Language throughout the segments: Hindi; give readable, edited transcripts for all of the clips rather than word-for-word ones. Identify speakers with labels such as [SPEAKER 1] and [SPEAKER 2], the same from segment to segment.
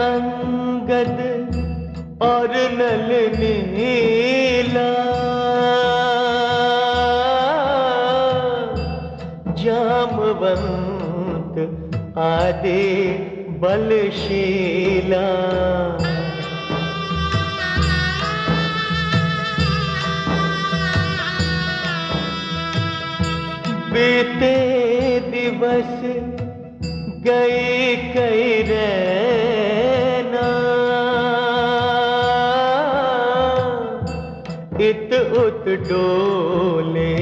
[SPEAKER 1] अंगद और नल नीला, जामवंत आदि बलशीला। बीते दिवस गई कई रैना, इत उत डोले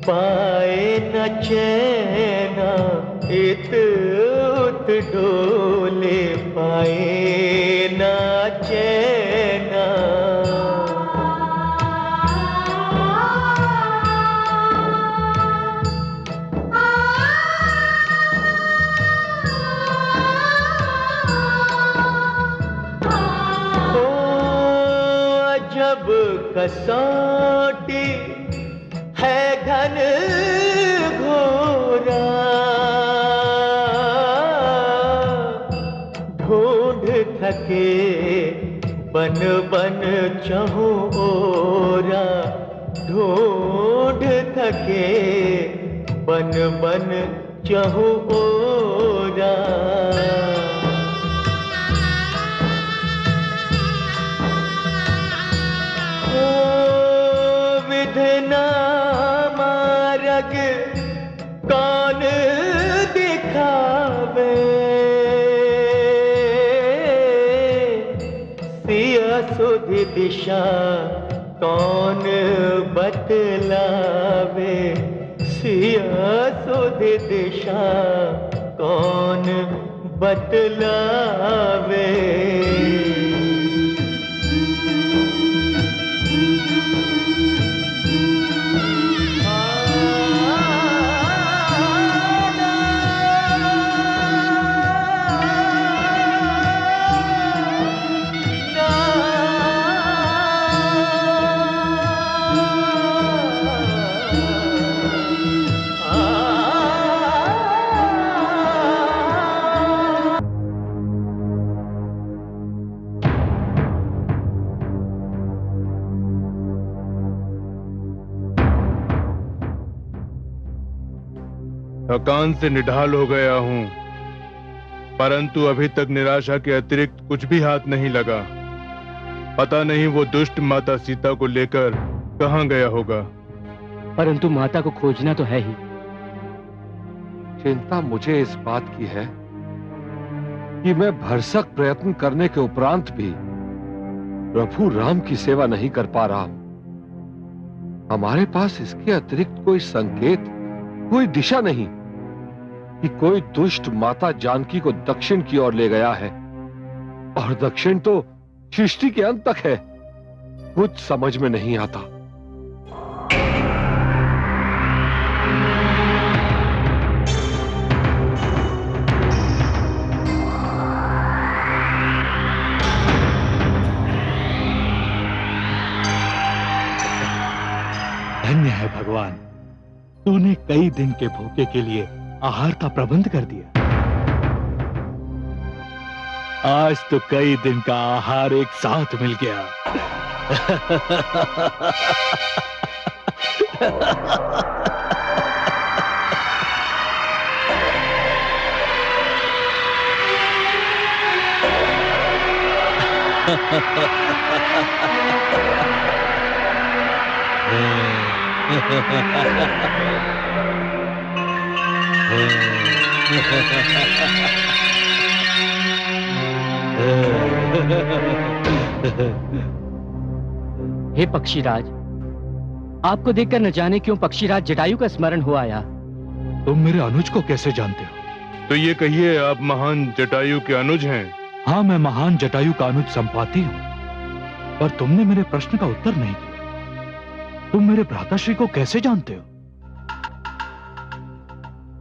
[SPEAKER 1] पाए न चैना, इत उत डोले पाए न चैना। जब कसौटी है घन घोरा, ढूंढ थके बन बन चहु ओरा, ढूंढ थके बन बन चहु ओरा। विधना मार्ग कौन दिखावे, सिया सुधि दिशा कौन बतलावे, सिया सुधि दिशा कौन बतलावे।
[SPEAKER 2] थकान से निढाल हो गया हूं, परंतु अभी तक निराशा के अतिरिक्त कुछ भी हाथ नहीं लगा। पता नहीं वो दुष्ट माता सीता को लेकर कहां गया होगा।
[SPEAKER 3] परंतु माता को खोजना तो है ही।
[SPEAKER 4] चिंता मुझे इस बात की है कि मैं भरसक प्रयत्न करने के उपरांत भी प्रभु राम की सेवा नहीं कर पा रहा हूं। हमारे पास इसके अतिरिक्त कोई संकेत, कोई दिशा नहीं कि कोई दुष्ट माता जानकी को दक्षिण की ओर ले गया है, और दक्षिण तो सृष्टि के अंत तक है। कुछ समझ में नहीं आता।
[SPEAKER 5] धन्य है भगवान, तूने कई दिन के भूखे के लिए आहार का प्रबंध कर दिया। आज तो कई दिन का आहार एक साथ मिल गया।
[SPEAKER 3] हे पक्षीराज, आपको देखकर न जाने क्यों पक्षीराज जटायु का स्मरण हो आया।
[SPEAKER 5] तुम मेरे अनुज को कैसे जानते हो?
[SPEAKER 2] तो ये कहिए, आप महान जटायु के अनुज हैं?
[SPEAKER 5] हाँ, मैं महान जटायु का अनुज संपाति हूँ, पर तुमने मेरे प्रश्न का उत्तर नहीं दिया। तुम मेरे भ्राताश्री को कैसे जानते हो?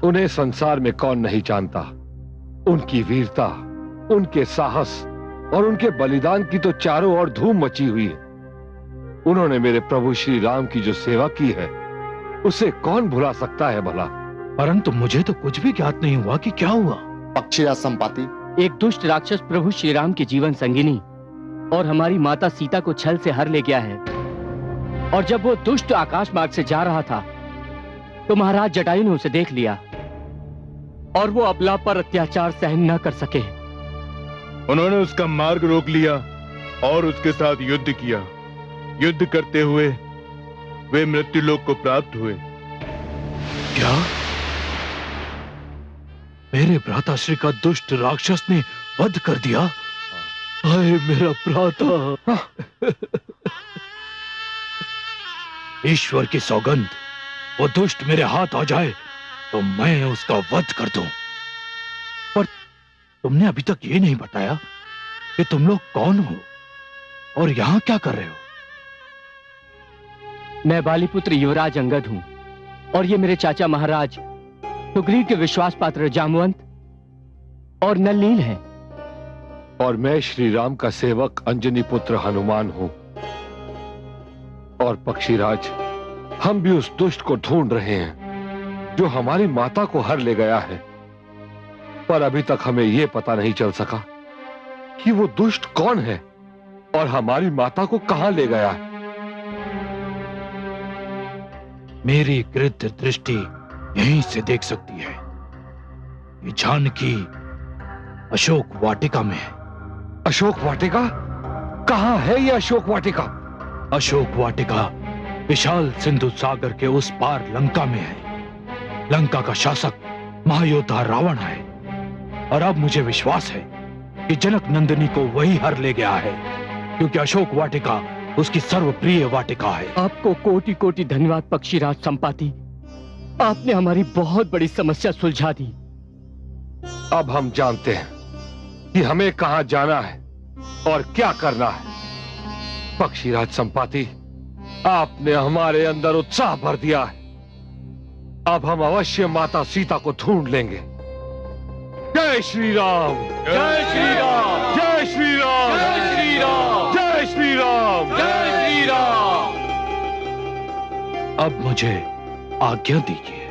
[SPEAKER 4] उन्हें संसार में कौन नहीं जानता। उनकी वीरता, उनके साहस और उनके बलिदान की तो चारों ओर धूम मची हुई है। उन्होंने मेरे प्रभु श्री राम की जो सेवा की है, उसे कौन भुला सकता है भला।
[SPEAKER 5] परंतु मुझे तो कुछ भी ज्ञात नहीं हुआ कि क्या हुआ।
[SPEAKER 6] पक्षीराज संपाति,
[SPEAKER 3] एक दुष्ट राक्षस प्रभु श्री राम की जीवन संगिनी और हमारी माता सीता को छल से हर ले गया है। और जब वो दुष्ट आकाश मार्ग से जा रहा था तो महाराज जटायु ने उसे देख लिया और वो अबला पर अत्याचार सहन न कर सके।
[SPEAKER 2] उन्होंने उसका मार्ग रोक लिया और उसके साथ युद्ध किया। युद्ध करते हुए वे मृत्युलोक को प्राप्त हुए।
[SPEAKER 5] क्या मेरे भ्राताश्री का दुष्ट राक्षस ने वध कर दिया? हाय मेरा भ्राता! ईश्वर की सौगंध, वो दुष्ट मेरे हाथ आ जाए तो मैं उसका वध कर दूं। पर तुमने अभी तक ये नहीं बताया कि तुम लोग कौन हो और यहां क्या कर रहे हो?
[SPEAKER 3] मैं बालीपुत्र युवराज अंगद हूं और ये मेरे चाचा महाराज सुग्रीव के विश्वास पात्र जामवंत और नलनील हैं।
[SPEAKER 4] और मैं श्री राम का सेवक अंजनी पुत्र हनुमान हूं। और पक्षीराज, हम भी उस दुष्ट को ढूंढ रहे हैं जो हमारी माता को हर ले गया है, पर अभी तक हमें यह पता नहीं चल सका कि वो दुष्ट कौन है और हमारी माता को कहां ले गया है।
[SPEAKER 5] मेरी कृत दृष्टि यहीं से देख सकती है। ये जानकी अशोक वाटिका में है।
[SPEAKER 4] अशोक वाटिका? कहां है ये अशोक वाटिका?
[SPEAKER 5] अशोक वाटिका विशाल सिंधु सागर के उस पार लंका में है। लंका का शासक महायोद्धा रावण है और अब मुझे विश्वास है कि जनक नंदिनी को वही हर ले गया है, क्योंकि अशोक वाटिका उसकी सर्वप्रिय वाटिका है।
[SPEAKER 3] आपको कोटि कोटि धन्यवाद पक्षीराज संपाति, आपने हमारी बहुत बड़ी समस्या सुलझा दी।
[SPEAKER 4] अब हम जानते हैं कि हमें कहां जाना है और क्या करना है। पक्षीराज संपाति, आपने हमारे अंदर उत्साह भर दिया है। अब हम अवश्य माता सीता को ढूंढ लेंगे। जय श्री राम!
[SPEAKER 2] जय श्री राम!
[SPEAKER 4] जय श्री राम!
[SPEAKER 2] जय श्री राम!
[SPEAKER 4] जय श्री राम!
[SPEAKER 2] जय श्री राम!
[SPEAKER 5] अब मुझे आज्ञा दीजिए।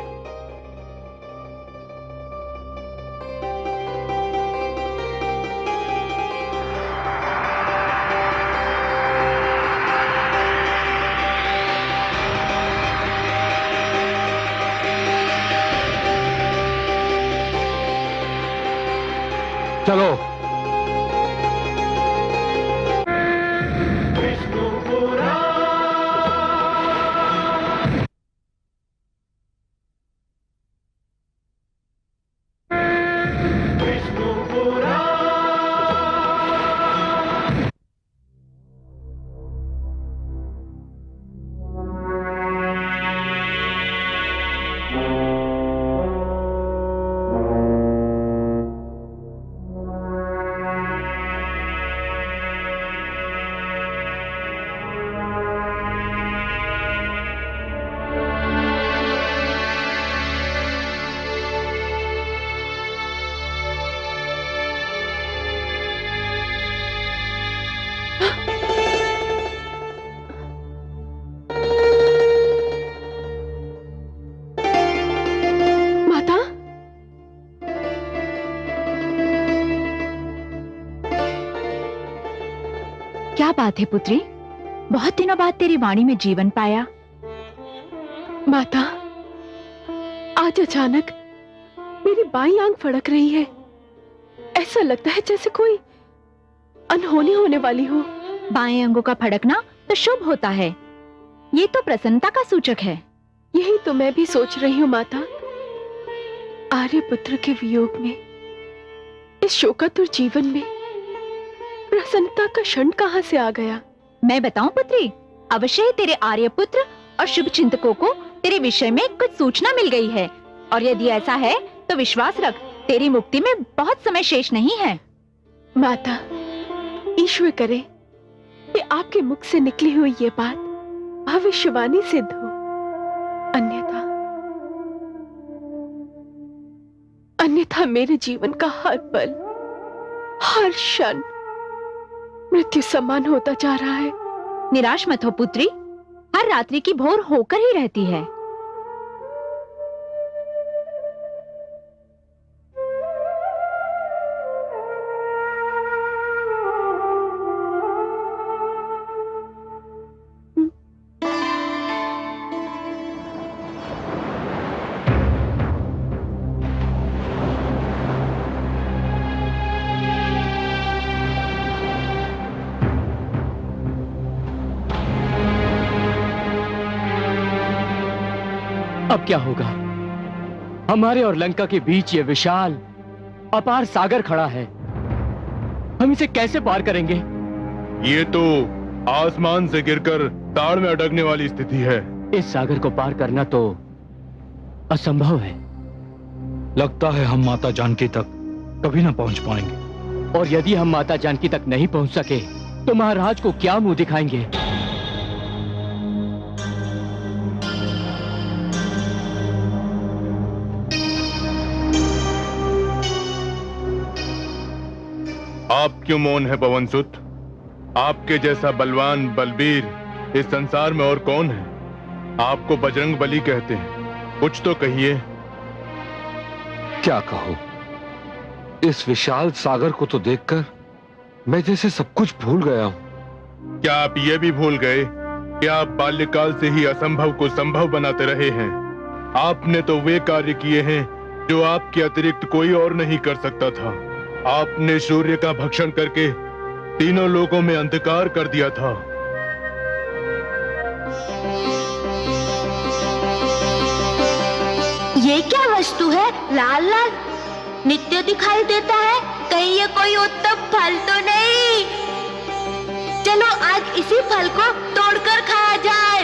[SPEAKER 4] चलो।
[SPEAKER 6] क्या बात है पुत्री, बहुत दिनों बाद तेरी वाणी में जीवन पाया।
[SPEAKER 7] माता, आज अचानक मेरी बाईं आंख फड़क रही है। ऐसा लगता है जैसे कोई अनहोनी होने वाली हो।
[SPEAKER 6] बाएं अंगों का फड़कना तो शुभ होता है, ये तो प्रसन्नता का सूचक है।
[SPEAKER 7] यही तो मैं भी सोच रही हूँ माता। आर्यपुत्र के वियोग में, इस शोकातुर जीवन में प्रसन्नता का क्षण कहाँ से आ गया?
[SPEAKER 6] मैं बताऊं पुत्री, अवश्य ही तेरे आर्यपुत्र और शुभ चिंतकों को तेरे विषय में कुछ सूचना मिल गई है, और यदि ऐसा है तो विश्वास रख, तेरी मुक्ति में बहुत समय शेष नहीं है।
[SPEAKER 7] माता, ईश्वर करे कि आपके मुख से निकली हुई ये बात भविष्यवाणी सिद्ध हो, अन्यथा मेरे जीवन का हर पल, हर क्षण मृत्यु समान होता जा रहा है।
[SPEAKER 6] निराश मत हो पुत्री, हर रात्रि की भोर होकर ही रहती है।
[SPEAKER 3] अब क्या होगा? हमारे और लंका के बीच ये विशाल अपार सागर खड़ा है। हम इसे कैसे पार करेंगे?
[SPEAKER 2] ये तो आसमान से गिरकर ताड़ में अटकने वाली स्थिति है।
[SPEAKER 3] इस सागर को पार करना तो असंभव है।
[SPEAKER 5] लगता है हम माता जानकी तक कभी ना पहुंच पाएंगे।
[SPEAKER 3] और यदि हम माता जानकी तक नहीं पहुंच सके तो महाराज को क्या मुंह दिखाएंगे?
[SPEAKER 2] आप क्यों मौन है पवनसुत? आपके जैसा बलवान बलबीर इस संसार में और कौन है? आपको बजरंग बली कहते हैं, कुछ तो कहिए।
[SPEAKER 4] क्या कहूं? इस विशाल सागर को तो देखकर मैं जैसे सब कुछ भूल गया हूं।
[SPEAKER 2] क्या आप ये भी भूल गए कि आप बाल्यकाल से ही असंभव को संभव बनाते रहे हैं? आपने तो वे कार्य किए हैं जो आपके अतिरिक्त कोई और नहीं कर सकता था। आपने सूर्य का भक्षण करके तीनों लोगों में अंधकार कर दिया था।
[SPEAKER 8] ये क्या वस्तु है? लाल लाल नित्य दिखाई देता है। कहीं ये कोई उत्तम फल तो नहीं? चलो आज इसी फल को तोड़कर खाया जाए।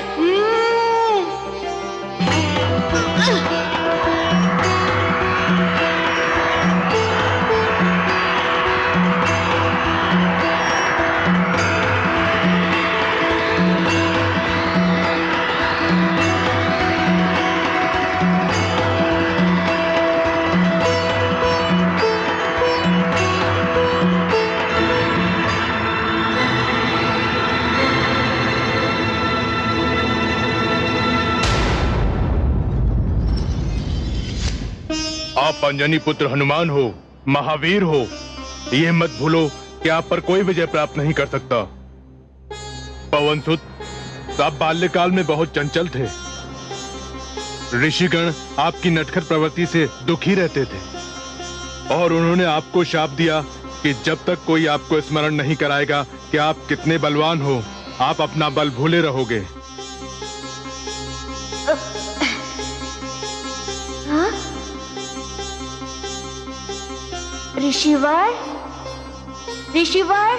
[SPEAKER 2] आप अंजनी पुत्र हनुमान हो, महावीर हो। यह मत भूलो कि आप पर कोई विजय प्राप्त नहीं कर सकता। पवनसुत, आप बाल्यकाल में बहुत चंचल थे। ऋषिगण आपकी नटखट प्रवृत्ति से दुखी रहते थे और उन्होंने आपको शाप दिया कि जब तक कोई आपको स्मरण नहीं कराएगा कि आप कितने बलवान हो, आप अपना बल भूले रहोगे।
[SPEAKER 8] ऋषिवर, ऋषिवर,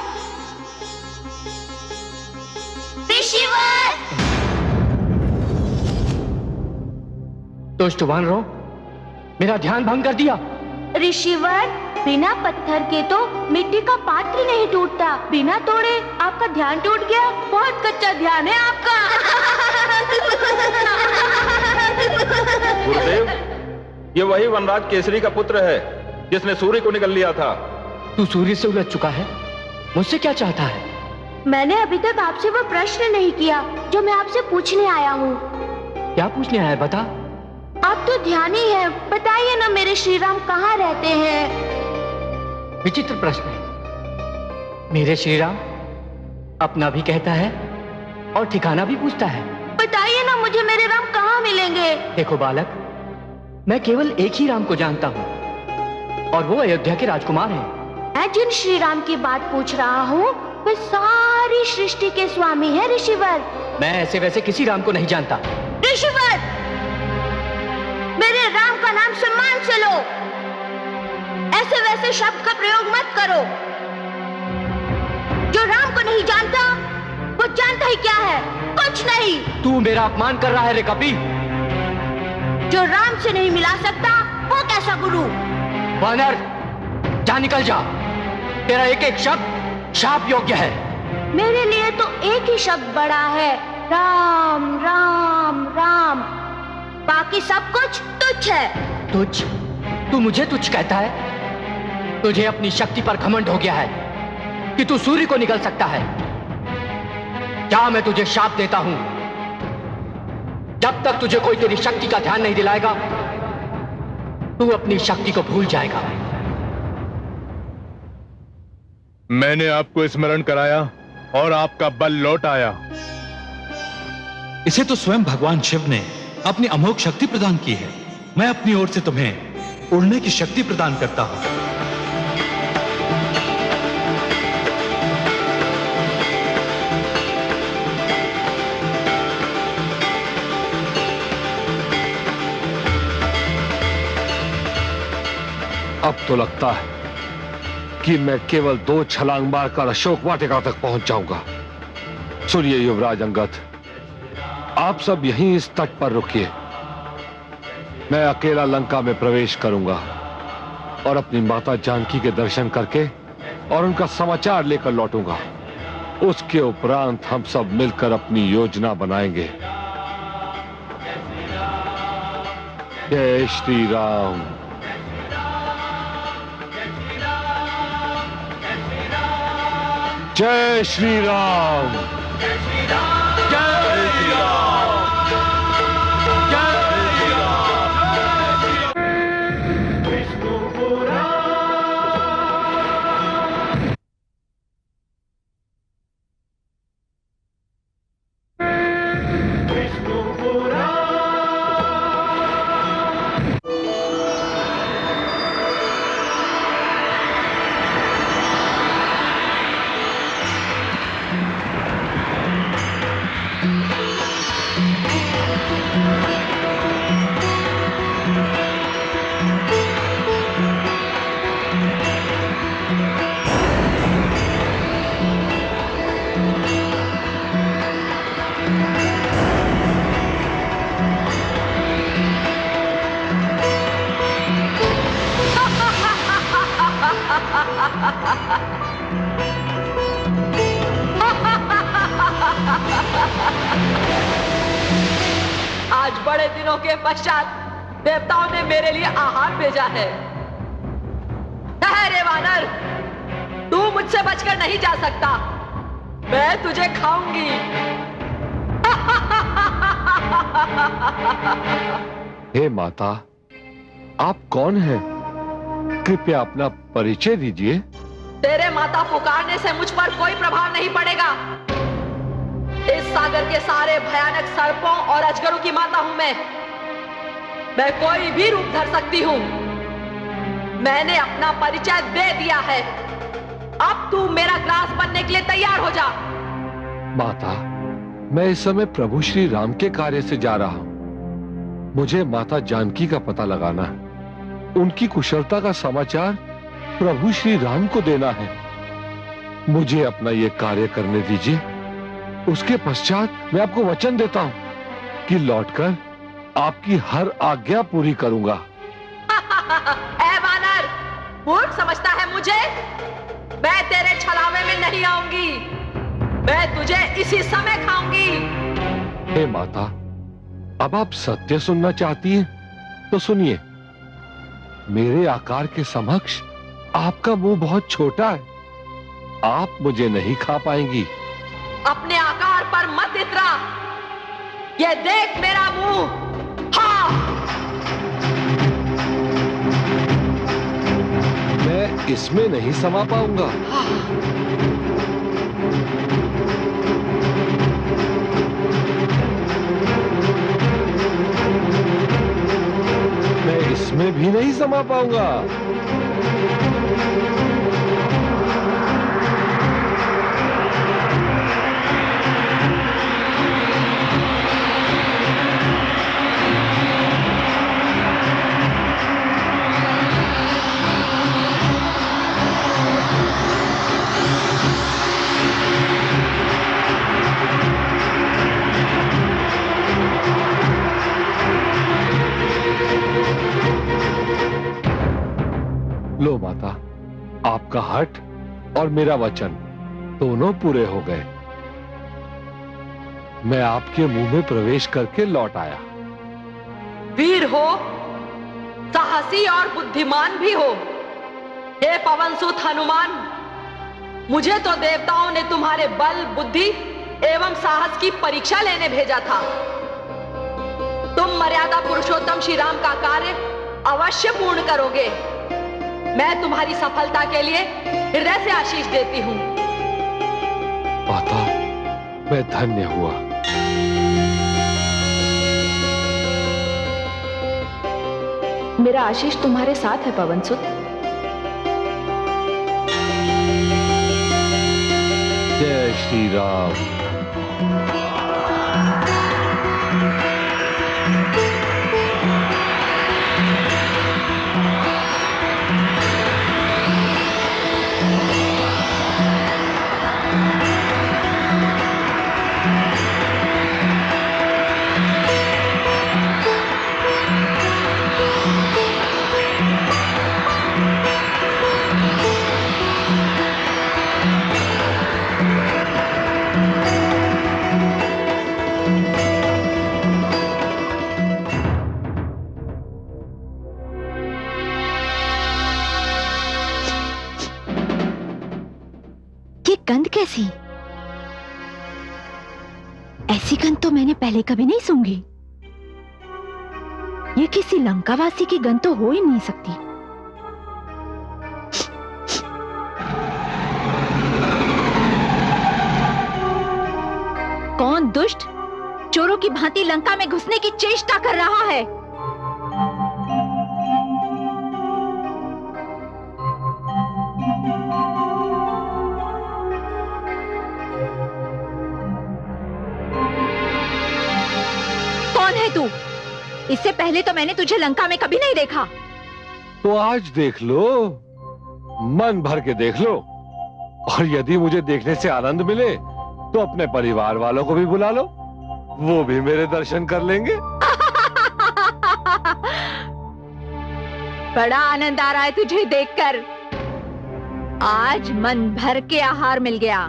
[SPEAKER 8] ऋषिवर!
[SPEAKER 3] दुष्ट वानरों, मेरा ध्यान भंग कर दिया।
[SPEAKER 8] ऋषिवर, बिना पत्थर के तो मिट्टी का पात्र नहीं टूटता। बिना तोड़े आपका ध्यान टूट गया। बहुत कच्चा ध्यान है आपका।
[SPEAKER 9] गुरुदेव, ये वही वनराज केसरी का पुत्र है जिसने सूर्य को निगल लिया था।
[SPEAKER 3] तू सूर्य से उलझ चुका है। मुझसे क्या चाहता है?
[SPEAKER 8] मैंने अभी तक आपसे वो प्रश्न नहीं किया जो मैं आपसे पूछने आया हूँ।
[SPEAKER 3] क्या पूछने आया है? बता।
[SPEAKER 8] आप तो ध्यानी हैं, बताइए ना मेरे श्री राम कहाँ रहते हैं?
[SPEAKER 3] विचित्र प्रश्न है। मेरे श्री राम अपना भी कहता है और ठिकाना भी पूछता है।
[SPEAKER 8] बताइए ना मुझे मेरे राम कहाँ मिलेंगे?
[SPEAKER 3] देखो बालक, मैं केवल एक ही राम को जानता हूँ और वो अयोध्या के राजकुमार हैं।
[SPEAKER 8] मैं जिन श्री राम की बात पूछ रहा हूँ वे सारी सृष्टि के स्वामी हैं ऋषिवर।
[SPEAKER 3] मैं ऐसे वैसे किसी राम को नहीं जानता।
[SPEAKER 8] ऋषिवर, मेरे राम का नाम सम्मान से लो। ऐसे वैसे शब्द का प्रयोग मत करो। जो राम को नहीं जानता वो जानता ही क्या है? कुछ नहीं।
[SPEAKER 3] तू मेरा अपमान कर रहा है रे कपी।
[SPEAKER 8] जो राम से नहीं मिला सकता वो कैसा गुरु?
[SPEAKER 3] वानर, जा निकल जा। तेरा एक एक शब्द शाप योग्य है।
[SPEAKER 8] मेरे लिए तो एक ही शब्द बड़ा है, राम राम राम। बाकी सब कुछ तुच्छ है।
[SPEAKER 3] तुच्छ? तू मुझे तुच्छ कहता है? तुझे अपनी शक्ति पर घमंड हो गया है कि तू सूर्य को निगल सकता है। क्या मैं तुझे शाप देता हूं? जब तक तुझे कोई तेरी शक्ति का ध्यान नहीं दिलाएगा तू अपनी शक्ति को भूल जाएगा।
[SPEAKER 2] मैंने आपको स्मरण कराया और आपका बल लौट आया।
[SPEAKER 5] इसे तो स्वयं भगवान शिव ने अपनी अमोघ शक्ति प्रदान की है। मैं अपनी ओर से तुम्हें उड़ने की शक्ति प्रदान करता हूं।
[SPEAKER 4] तो लगता है कि मैं केवल 2 छलांग मारकर अशोक वाटिका तक पहुंच जाऊंगा। सुनिए युवराज अंगद, आप सब यहीं इस तट पर रुकिए। मैं अकेला लंका में प्रवेश करूंगा और अपनी माता जानकी के दर्शन करके और उनका समाचार लेकर लौटूंगा। उसके उपरांत हम सब मिलकर अपनी योजना बनाएंगे। जय श्री राम। जय श्री राम।
[SPEAKER 10] आज बड़े दिनों के पश्चात देवताओं ने मेरे लिए आहार भेजा है। ठहरे वानर, तू मुझसे बचकर नहीं जा सकता। मैं तुझे खाऊंगी।
[SPEAKER 4] हे माता, आप कौन हैं? कृपया अपना परिचय दीजिए।
[SPEAKER 10] तेरे माता पुकारने से मुझ पर कोई प्रभाव नहीं पड़ेगा। इस सागर के सारे भयानक सर्पों और अजगरों की माता हूं मैं कोई भी रूप धर सकती हूं। मैंने अपना परिचय दे दिया है। अब तू मेरा ग्रास बनने के लिए तैयार हो जा।
[SPEAKER 4] माता, मैं इस समय प्रभु श्री राम के कार्य से जा रहा हूं। मुझे माता जानकी का पता लगाना है। उनकी कुशलता का समाचार प्रभु श्री राम को देना है। मुझे अपना यह कार्य करने दीजिए। उसके पश्चात मैं आपको वचन देता हूं कि लौटकर आपकी हर आज्ञा पूरी करूंगा।
[SPEAKER 10] ऐ वानर, मूर्ख समझता है मुझे? मैं तेरे छलावे में नहीं आऊंगी। मैं तुझे इसी समय खाऊंगी।
[SPEAKER 4] हे माता, अब आप सत्य सुनना चाहती हैं तो सुनिए। मेरे आकार के समक्ष आपका मुंह बहुत छोटा है। आप मुझे नहीं खा पाएंगी।
[SPEAKER 10] अपने आकार पर मत इतरा। ये देख मेरा मुंह। हाँ,
[SPEAKER 4] मैं इसमें नहीं समा पाऊंगा। मैं इसमें भी नहीं समा पाऊंगा। लो माता, आपका हठ और मेरा वचन दोनों पूरे हो गए। मैं आपके मुंह में प्रवेश करके लौट आया।
[SPEAKER 10] वीर हो, साहसी और बुद्धिमान भी हो। हे पवनसुत हनुमान, मुझे तो देवताओं ने तुम्हारे बल, बुद्धि एवं साहस की परीक्षा लेने भेजा था। तुम मर्यादा पुरुषोत्तम श्री राम का कार्य अवश्य पूर्ण करोगे। मैं तुम्हारी सफलता के लिए हृदय से आशीष देती हूं।
[SPEAKER 4] माता, मैं धन्य हुआ।
[SPEAKER 6] मेरा आशीष तुम्हारे साथ है पवनसुत।
[SPEAKER 4] जय श्री राम।
[SPEAKER 6] सी? ऐसी गंध तो मैंने पहले कभी नहीं सूंघी। ये किसी लंकावासी की गंध तो हो ही नहीं सकती। कौन दुष्ट चोरों की भांति लंका में घुसने की चेष्टा कर रहा है? कौन है तू? इससे पहले तो मैंने तुझे लंका में कभी नहीं देखा।
[SPEAKER 4] तो आज देख लो, मन भर के देख लो, और यदि मुझे देखने से आनंद मिले तो अपने परिवार वालों को भी बुला लो, वो भी मेरे दर्शन कर लेंगे।
[SPEAKER 6] बड़ा आनंद आ रहा है तुझे देखकर। आज मन भर के आहार मिल गया।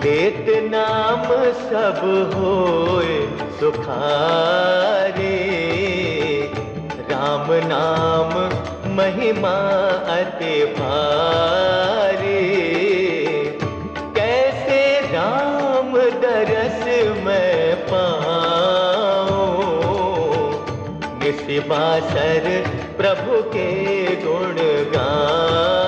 [SPEAKER 1] लेत नाम सब होए सुखारे, राम नाम महिमा अति भारी। कैसे राम दरस मैं पाऊं, निशिबासर प्रभु के गुण गाऊं,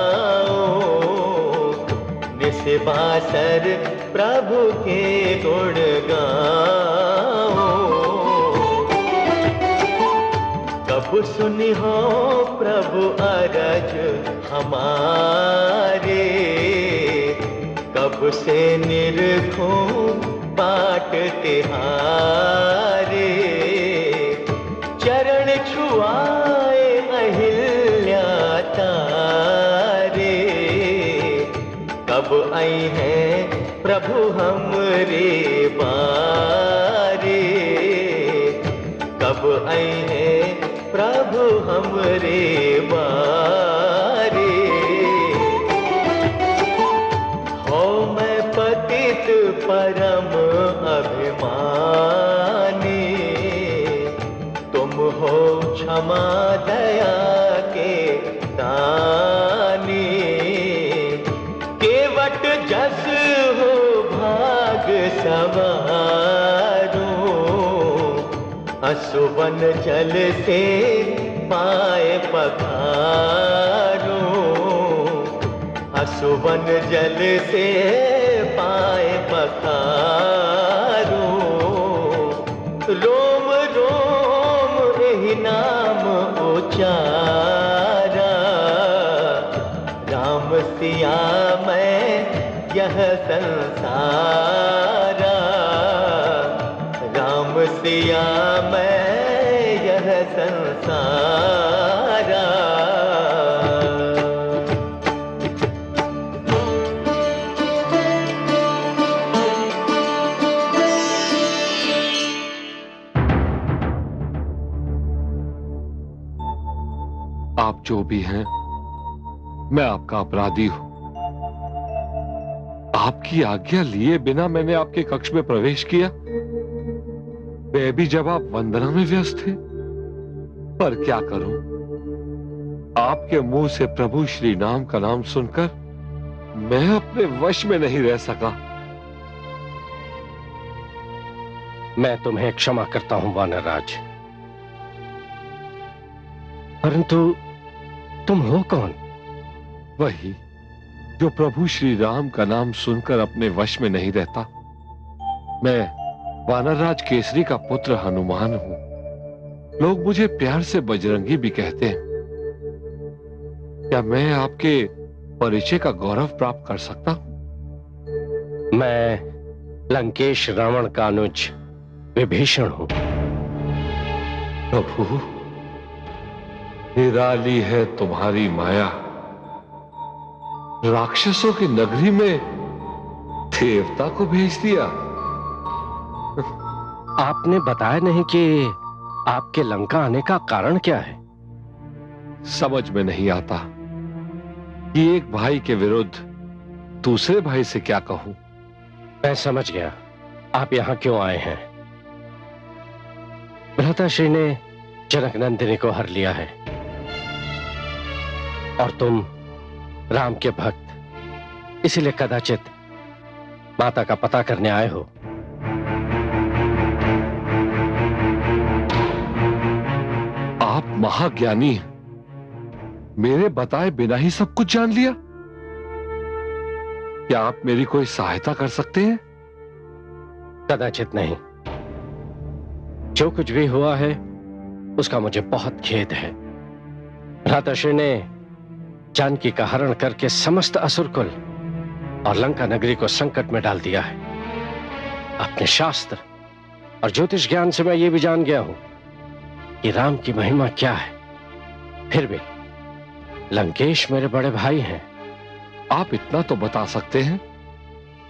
[SPEAKER 1] निशिबासर प्रभु के गुण गाओ। कब सुनी हो प्रभु अरज हमारे, कब से निरखूं बाट तिहारे। चरण छुआए अहिल्या तारे, कब आई है प्रभु हमरे बारे, कब आई है प्रभु हमरे बारे। हो मैं पतित परम अभिमानी, तुम हो क्षमा दया के दानी। केवट जस हो भाग सवारो, असुवन जल से पाए पखारो, असुवन जल से पाए पखारो। रोम रोम यही नाम उचारा, राम सिया मैं यह संसारा, राम सिया मैं यह संसारा।
[SPEAKER 4] जो भी हैं, मैं आपका अपराधी हूं। आपकी आज्ञा लिए बिना मैंने आपके कक्ष में प्रवेश किया, वे भी जब आप वंदना में व्यस्त थे। पर क्या करूं, आपके मुंह से प्रभु श्री नाम का नाम सुनकर मैं अपने वश में नहीं रह सका।
[SPEAKER 11] मैं तुम्हें क्षमा करता हूं वानरराज, परंतु तुम हो कौन?
[SPEAKER 4] वही जो प्रभु श्री राम का नाम सुनकर अपने वश में नहीं रहता। मैं वानरराज केसरी का पुत्र हनुमान हूं। लोग मुझे प्यार से बजरंगी भी कहते हैं। क्या मैं आपके परिचय का गौरव प्राप्त कर सकता हूं?
[SPEAKER 11] मैं लंकेश रावण का अनुज विभीषण हूं।
[SPEAKER 4] प्रभु, निराली है तुम्हारी माया। राक्षसों की नगरी में देवता को भेज दिया।
[SPEAKER 11] आपने बताया नहीं कि आपके लंका आने का कारण क्या है?
[SPEAKER 4] समझ में नहीं आता कि एक भाई के विरुद्ध दूसरे भाई से क्या कहूं।
[SPEAKER 11] मैं समझ गया आप यहां क्यों आए हैं। भ्राताश्री ने जनक नंदिनी को हर लिया है और तुम राम के भक्त, इसीलिए कदाचित माता का पता करने आए हो।
[SPEAKER 4] आप महाज्ञानी हैं, मेरे बताए बिना ही सब कुछ जान लिया। क्या आप मेरी कोई सहायता कर सकते हैं?
[SPEAKER 11] कदाचित नहीं। जो कुछ भी हुआ है उसका मुझे बहुत खेद है। भ्राताश्री ने जानकी का हरण करके समस्त असुरकुल और लंका नगरी को संकट में डाल दिया है। अपने शास्त्र और ज्योतिष ज्ञान से मैं ये भी जान गया हूं कि राम की महिमा क्या है। फिर भी लंकेश मेरे बड़े भाई हैं।
[SPEAKER 4] आप इतना तो बता सकते हैं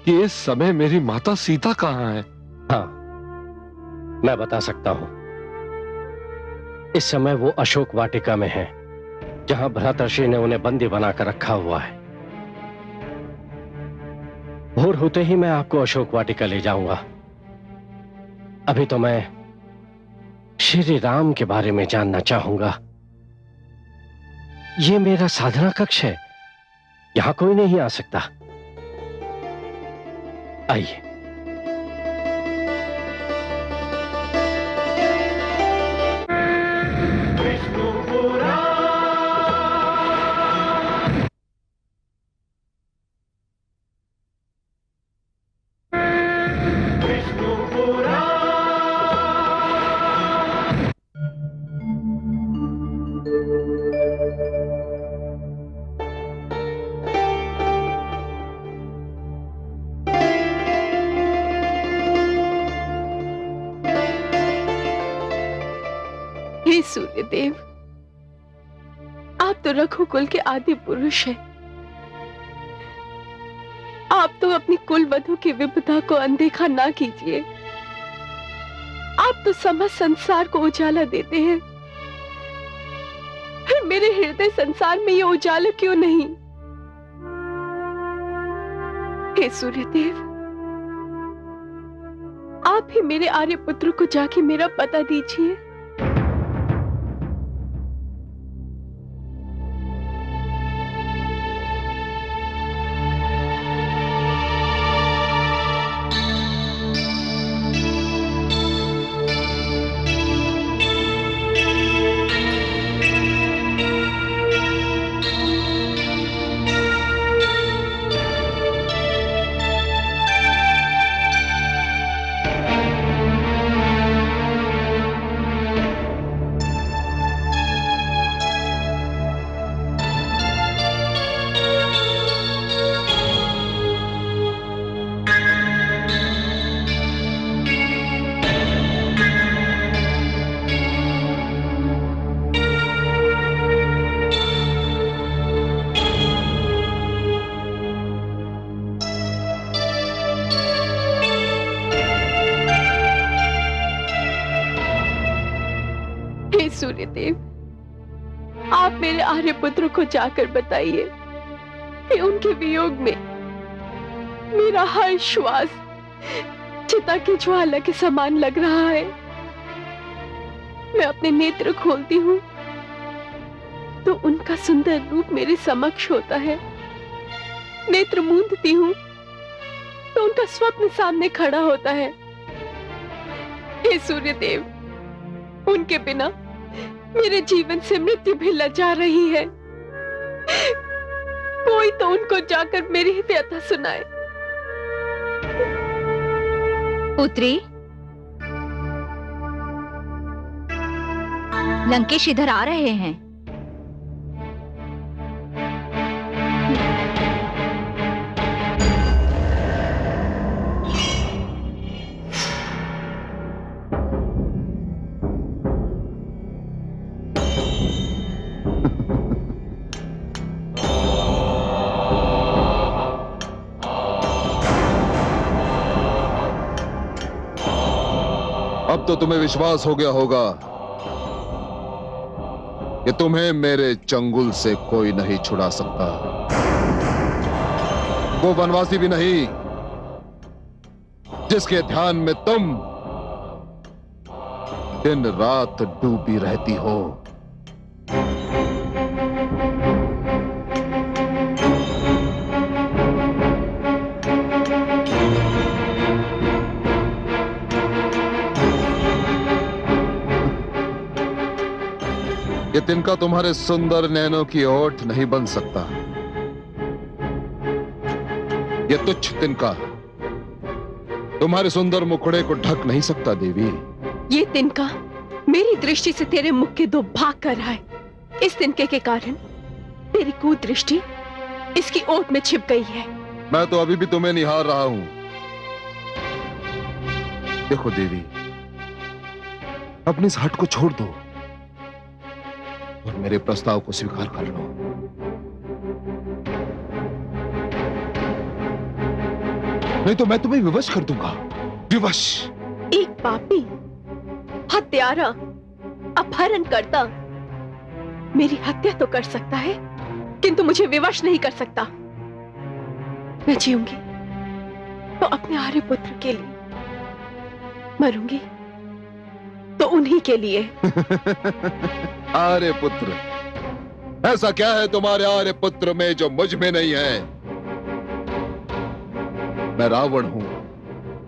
[SPEAKER 4] कि इस समय मेरी माता सीता कहां है?
[SPEAKER 11] हाँ, मैं बता सकता हूं। इस समय वो अशोक वाटिका में है, जहां भ्राताश्री ने उन्हें बंदी बनाकर रखा हुआ है। भोर होते ही मैं आपको अशोक वाटिका ले जाऊंगा। अभी तो मैं श्री राम के बारे में जानना चाहूंगा। ये मेरा साधना कक्ष है, यहां कोई नहीं आ सकता। आइए।
[SPEAKER 7] हे सूर्यदेव, आप तो रघुकुल के आदि पुरुष हैं। आप तो अपनी कुल वधु की विपदा को अनदेखा ना कीजिए। आप तो समस्त संसार को उजाला देते हैं, फिर मेरे हृदय संसार में ये उजाला क्यों नहीं? हे सूर्यदेव, आप ही मेरे आर्यपुत्र को जाके मेरा पता दीजिए। सूर्यदेव, आप मेरे आर्यपुत्र को जाकर बताइए कि उनके वियोग में मेरा हर श्वास चिता की ज्वाला के समान लग रहा है। मैं अपने नेत्र खोलती हूँ तो उनका सुंदर रूप मेरे समक्ष होता है। नेत्र मूंदती हूँ तो उनका स्वप्न सामने खड़ा होता है। हे सूर्यदेव, उनके बिना मेरे जीवन से मृत्यु भी लजा रही है। कोई तो उनको जाकर मेरी व्यथा सुनाए।
[SPEAKER 6] पुत्री, लंकेश इधर आ रहे हैं।
[SPEAKER 12] अब तो तुम्हें विश्वास हो गया होगा कि तुम्हें मेरे चंगुल से कोई नहीं छुड़ा सकता। वो वनवासी भी नहीं जिसके ध्यान में तुम दिन रात डूबी रहती हो। ये तिनका तुम्हारे सुंदर नैनों की ओट नहीं बन सकता। ये तुच्छ तिनका तुम्हारे सुंदर मुखड़े को ढक नहीं सकता देवी।
[SPEAKER 7] ये तिनका मेरी दृष्टि से तेरे मुख के दो भाग कर रहा है। इस तिनके के कारण तेरी कुदृष्टि इसकी ओट में छिप गई है।
[SPEAKER 12] मैं तो अभी भी तुम्हें निहार रहा हूं। देखो देवी, अपनी इस हट को छोड़ दो और मेरे प्रस्ताव को स्वीकार कर लो। नहीं तो मैं तुम्हें विवश कर दूंगा। विवश।
[SPEAKER 7] एक पापी, हत्यारा, अपहरण करता मेरी हत्या तो कर सकता है किंतु मुझे विवश नहीं कर सकता। मैं जीऊंगी तो अपने आर्यपुत्र के लिए, मरूंगी तो उन्हीं के लिए।
[SPEAKER 12] आर्यपुत्र, ऐसा क्या है तुम्हारे आर्यपुत्र में जो मुझ में नहीं है? मैं रावण हूं,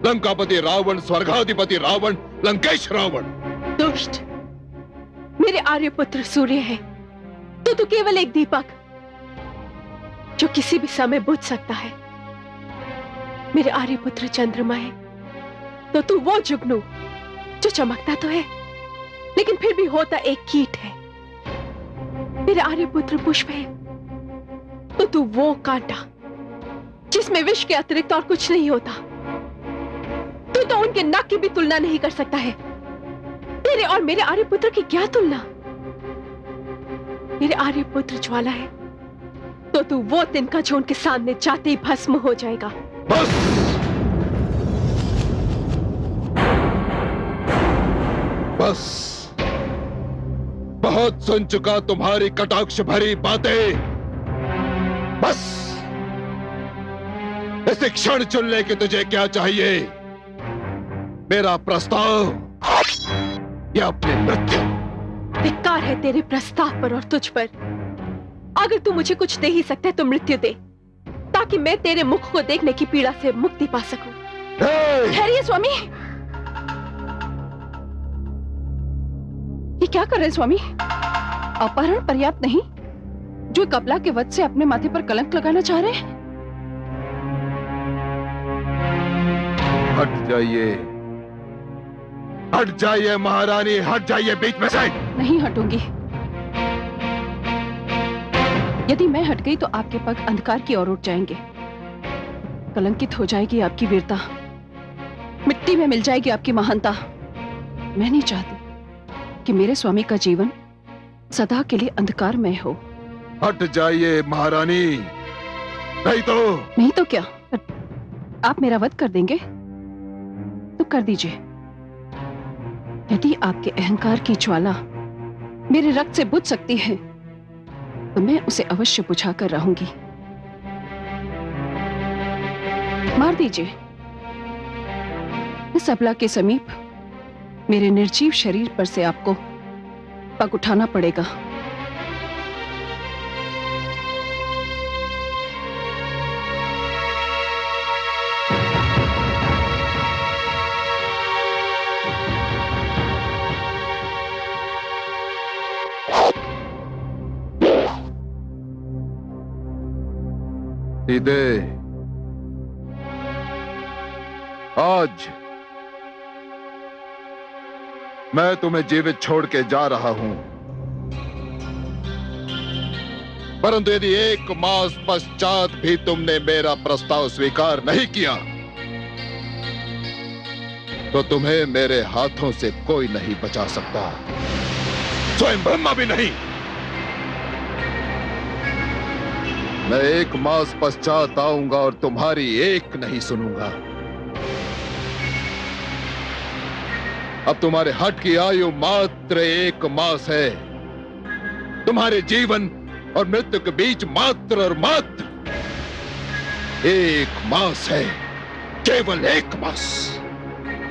[SPEAKER 12] लंकापति रावण, स्वर्गाधिपति रावण, लंकेश रावण।
[SPEAKER 7] दुष्ट, मेरे आर्यपुत्र सूर्य है तो तू केवल एक दीपक जो किसी भी समय बुझ सकता है। मेरे आर्यपुत्र चंद्रमा है तो तू वो जुगनू जो चमकता तो है लेकिन फिर भी होता एक कीट है। मेरे आर्यपुत्र पुष्प है तो तू वो कांटा जिसमें विष के अतिरिक्त और कुछ नहीं होता। तू तो उनके नाक की भी तुलना नहीं कर सकता है। तेरे और मेरे आर्यपुत्र की क्या तुलना? मेरे आर्यपुत्र ज्वाला है तो तू वो तिनका जो उनके सामने जाते ही भस्म हो जाएगा।
[SPEAKER 12] बस, बस, बहुत सुन चुका तुम्हारी कटाक्ष भरी बातें। बस, इस क्षण चुन ले कि तुझे क्या चाहिए। मेरा प्रस्ताव या अपनी मृत्यु?
[SPEAKER 7] धिक्कार है तेरे प्रस्ताव पर और तुझ पर। अगर तू मुझे कुछ दे ही सकता है तो मृत्यु दे, ताकि मैं तेरे मुख को देखने की पीड़ा से मुक्ति पा सकूं। ठहरिए स्वामी। ये क्या कर रहे हैं स्वामी? अपहरण पर्याप्त नहीं, जो कपला के वध से अपने माथे पर कलंक लगाना चाह रहे हैं।
[SPEAKER 12] हट जाइए, हट जाइए महारानी, हट जाइए बीच में से।
[SPEAKER 7] नहीं हटूंगी। यदि मैं हट गई तो आपके पग अंधकार की ओर उठ जाएंगे, कलंकित हो जाएगी आपकी वीरता, मिट्टी में मिल जाएगी आपकी महानता। मैं नहीं चाहती कि मेरे स्वामी का जीवन सदा के लिए अंधकारमय हो।
[SPEAKER 12] हट जाइए महारानी, नहीं तो
[SPEAKER 7] क्या? आप मेरा वध कर देंगे तो कर दीजिए। यदि आपके अहंकार की ज्वाला मेरे रक्त से बुझ सकती है तो मैं उसे अवश्य बुझा कर रहूंगी। मार दीजिए। इस अबला के समीप मेरे निर्जीव शरीर पर से आपको पग उठाना पड़ेगा।
[SPEAKER 12] सीधे आज मैं तुम्हें जीवित छोड़ के जा रहा हूं, परंतु यदि 1 मास पश्चात भी तुमने मेरा प्रस्ताव स्वीकार नहीं किया तो तुम्हें मेरे हाथों से कोई नहीं बचा सकता, स्वयं ब्रह्मा भी नहीं। मैं 1 मास पश्चात आऊंगा और तुम्हारी एक नहीं सुनूंगा। अब तुम्हारे हट की आयु मात्र 1 मास है। तुम्हारे जीवन और मृत्यु के बीच मात्र और मात्र 1 मास है, केवल 1 मास।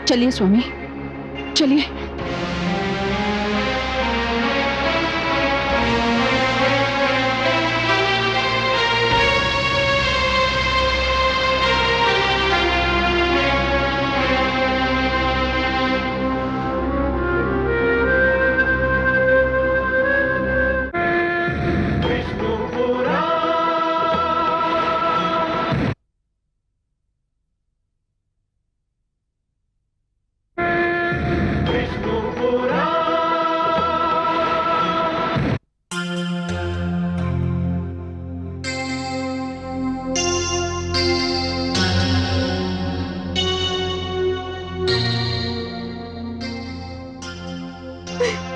[SPEAKER 7] चलिए स्वामी, चलिए।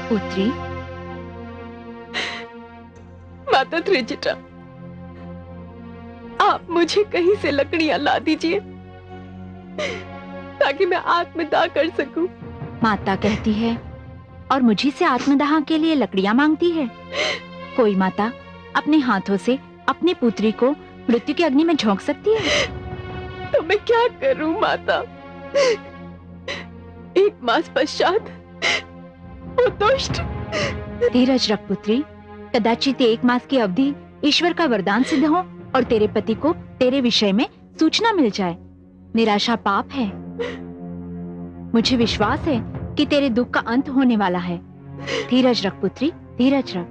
[SPEAKER 6] पुत्री,
[SPEAKER 7] माता त्रिजटा, आप मुझे कहीं से लकड़ियां ला दीजिए ताकि मैं आत्मदाह कर सकूं।
[SPEAKER 6] माता कहती है और मुझी से आत्मदाह के लिए लकड़ियां मांगती है। कोई माता अपने हाथों से अपनी पुत्री को मृत्यु की अग्नि में झोंक सकती है?
[SPEAKER 7] तो मैं क्या करूं माता? 1 मास पश्चात वो दुष्ट।
[SPEAKER 6] धीरज रख पुत्री, कदाचित 1 मास की अवधि ईश्वर का वरदान सिद्ध हो और तेरे पति को तेरे विषय में सूचना मिल जाए। निराशा पाप है। मुझे विश्वास है कि तेरे दुख का अंत होने वाला है। धीरज रख पुत्री, धीरज रख।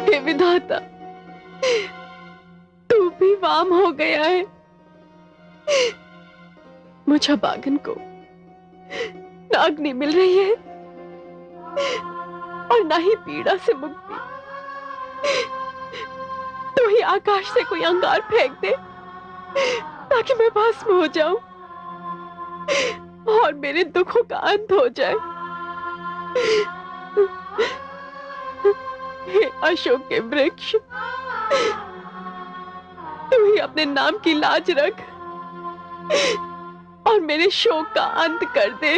[SPEAKER 7] हे विधाता, तू भी वाम हो गया है। मुझे बागन को ना अग्नि मिल रही है और ना ही पीड़ा से मुक्ति। तो ही आकाश से कोई अंगार फेंक दे ताकि मैं भस्म हो जाऊं और मेरे दुखों का अंत हो जाए। हे अशोक के वृक्ष, तू ही अपने नाम की लाज रख और मेरे शोक का अंत कर दे।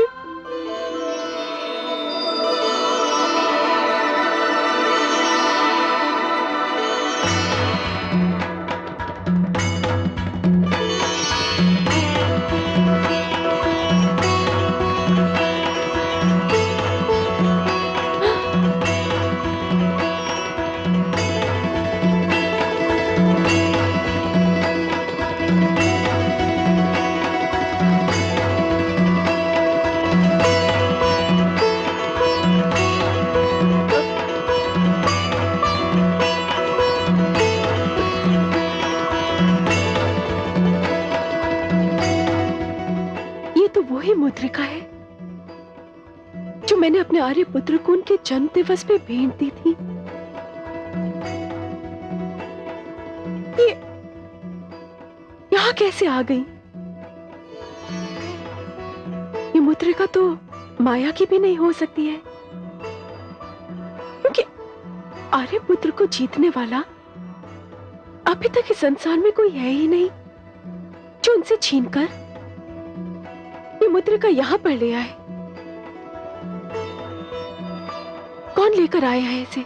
[SPEAKER 7] मुद्रिका है जो मैंने अपने आर्य पुत्र को उनके जन्म दिवस पे भेंट दी थी। ये यहां कैसे आ गई? ये मुद्रिका तो माया की भी नहीं हो सकती है, क्योंकि आर्य पुत्र को जीतने वाला अभी तक इस संसार में कोई है ही नहीं जो उनसे छीनकर ये मुद्रिका यहाँ पर ले आए? कौन लेकर आया है इसे?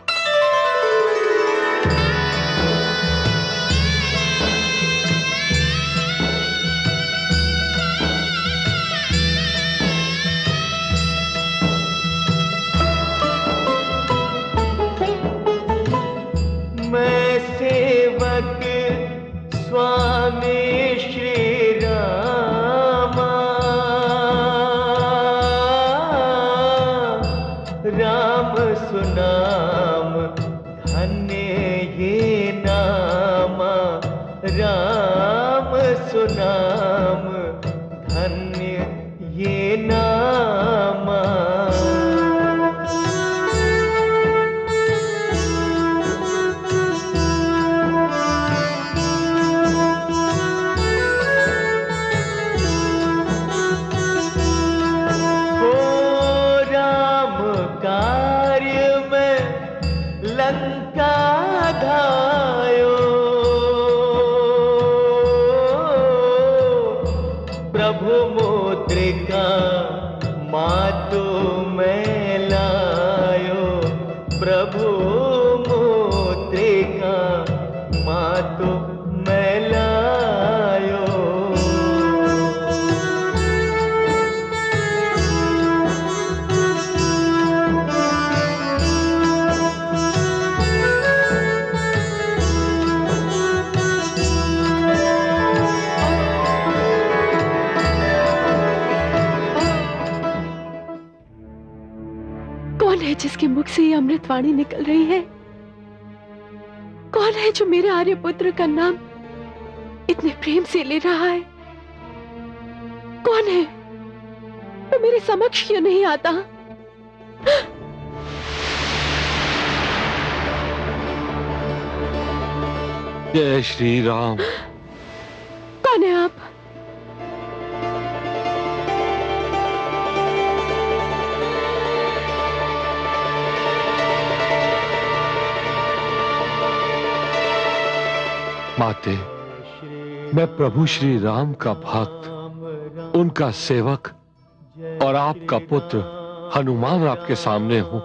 [SPEAKER 1] मैं सेवक स्वामी श्री रामा, राम सुनाम धन्य ये नामा, राम सुनाम धन्य ये नामा। लंका धायो प्रभु मुद्रिका मातु मैं लायो, प्रभु मुद्रिका मातु मैं लायो।
[SPEAKER 7] कौन है जिसके मुख से ये अमृतवाणी निकल रही है? कौन है जो मेरे आर्यपुत्र का नाम इतने प्रेम से ले रहा है? कौन है? वो मेरे समक्ष क्यों नहीं आता?
[SPEAKER 4] जय श्री राम।
[SPEAKER 7] कौन है आप?
[SPEAKER 4] माते, मैं प्रभु श्री राम का भक्त, उनका सेवक और आपका पुत्र हनुमान आपके सामने हूं।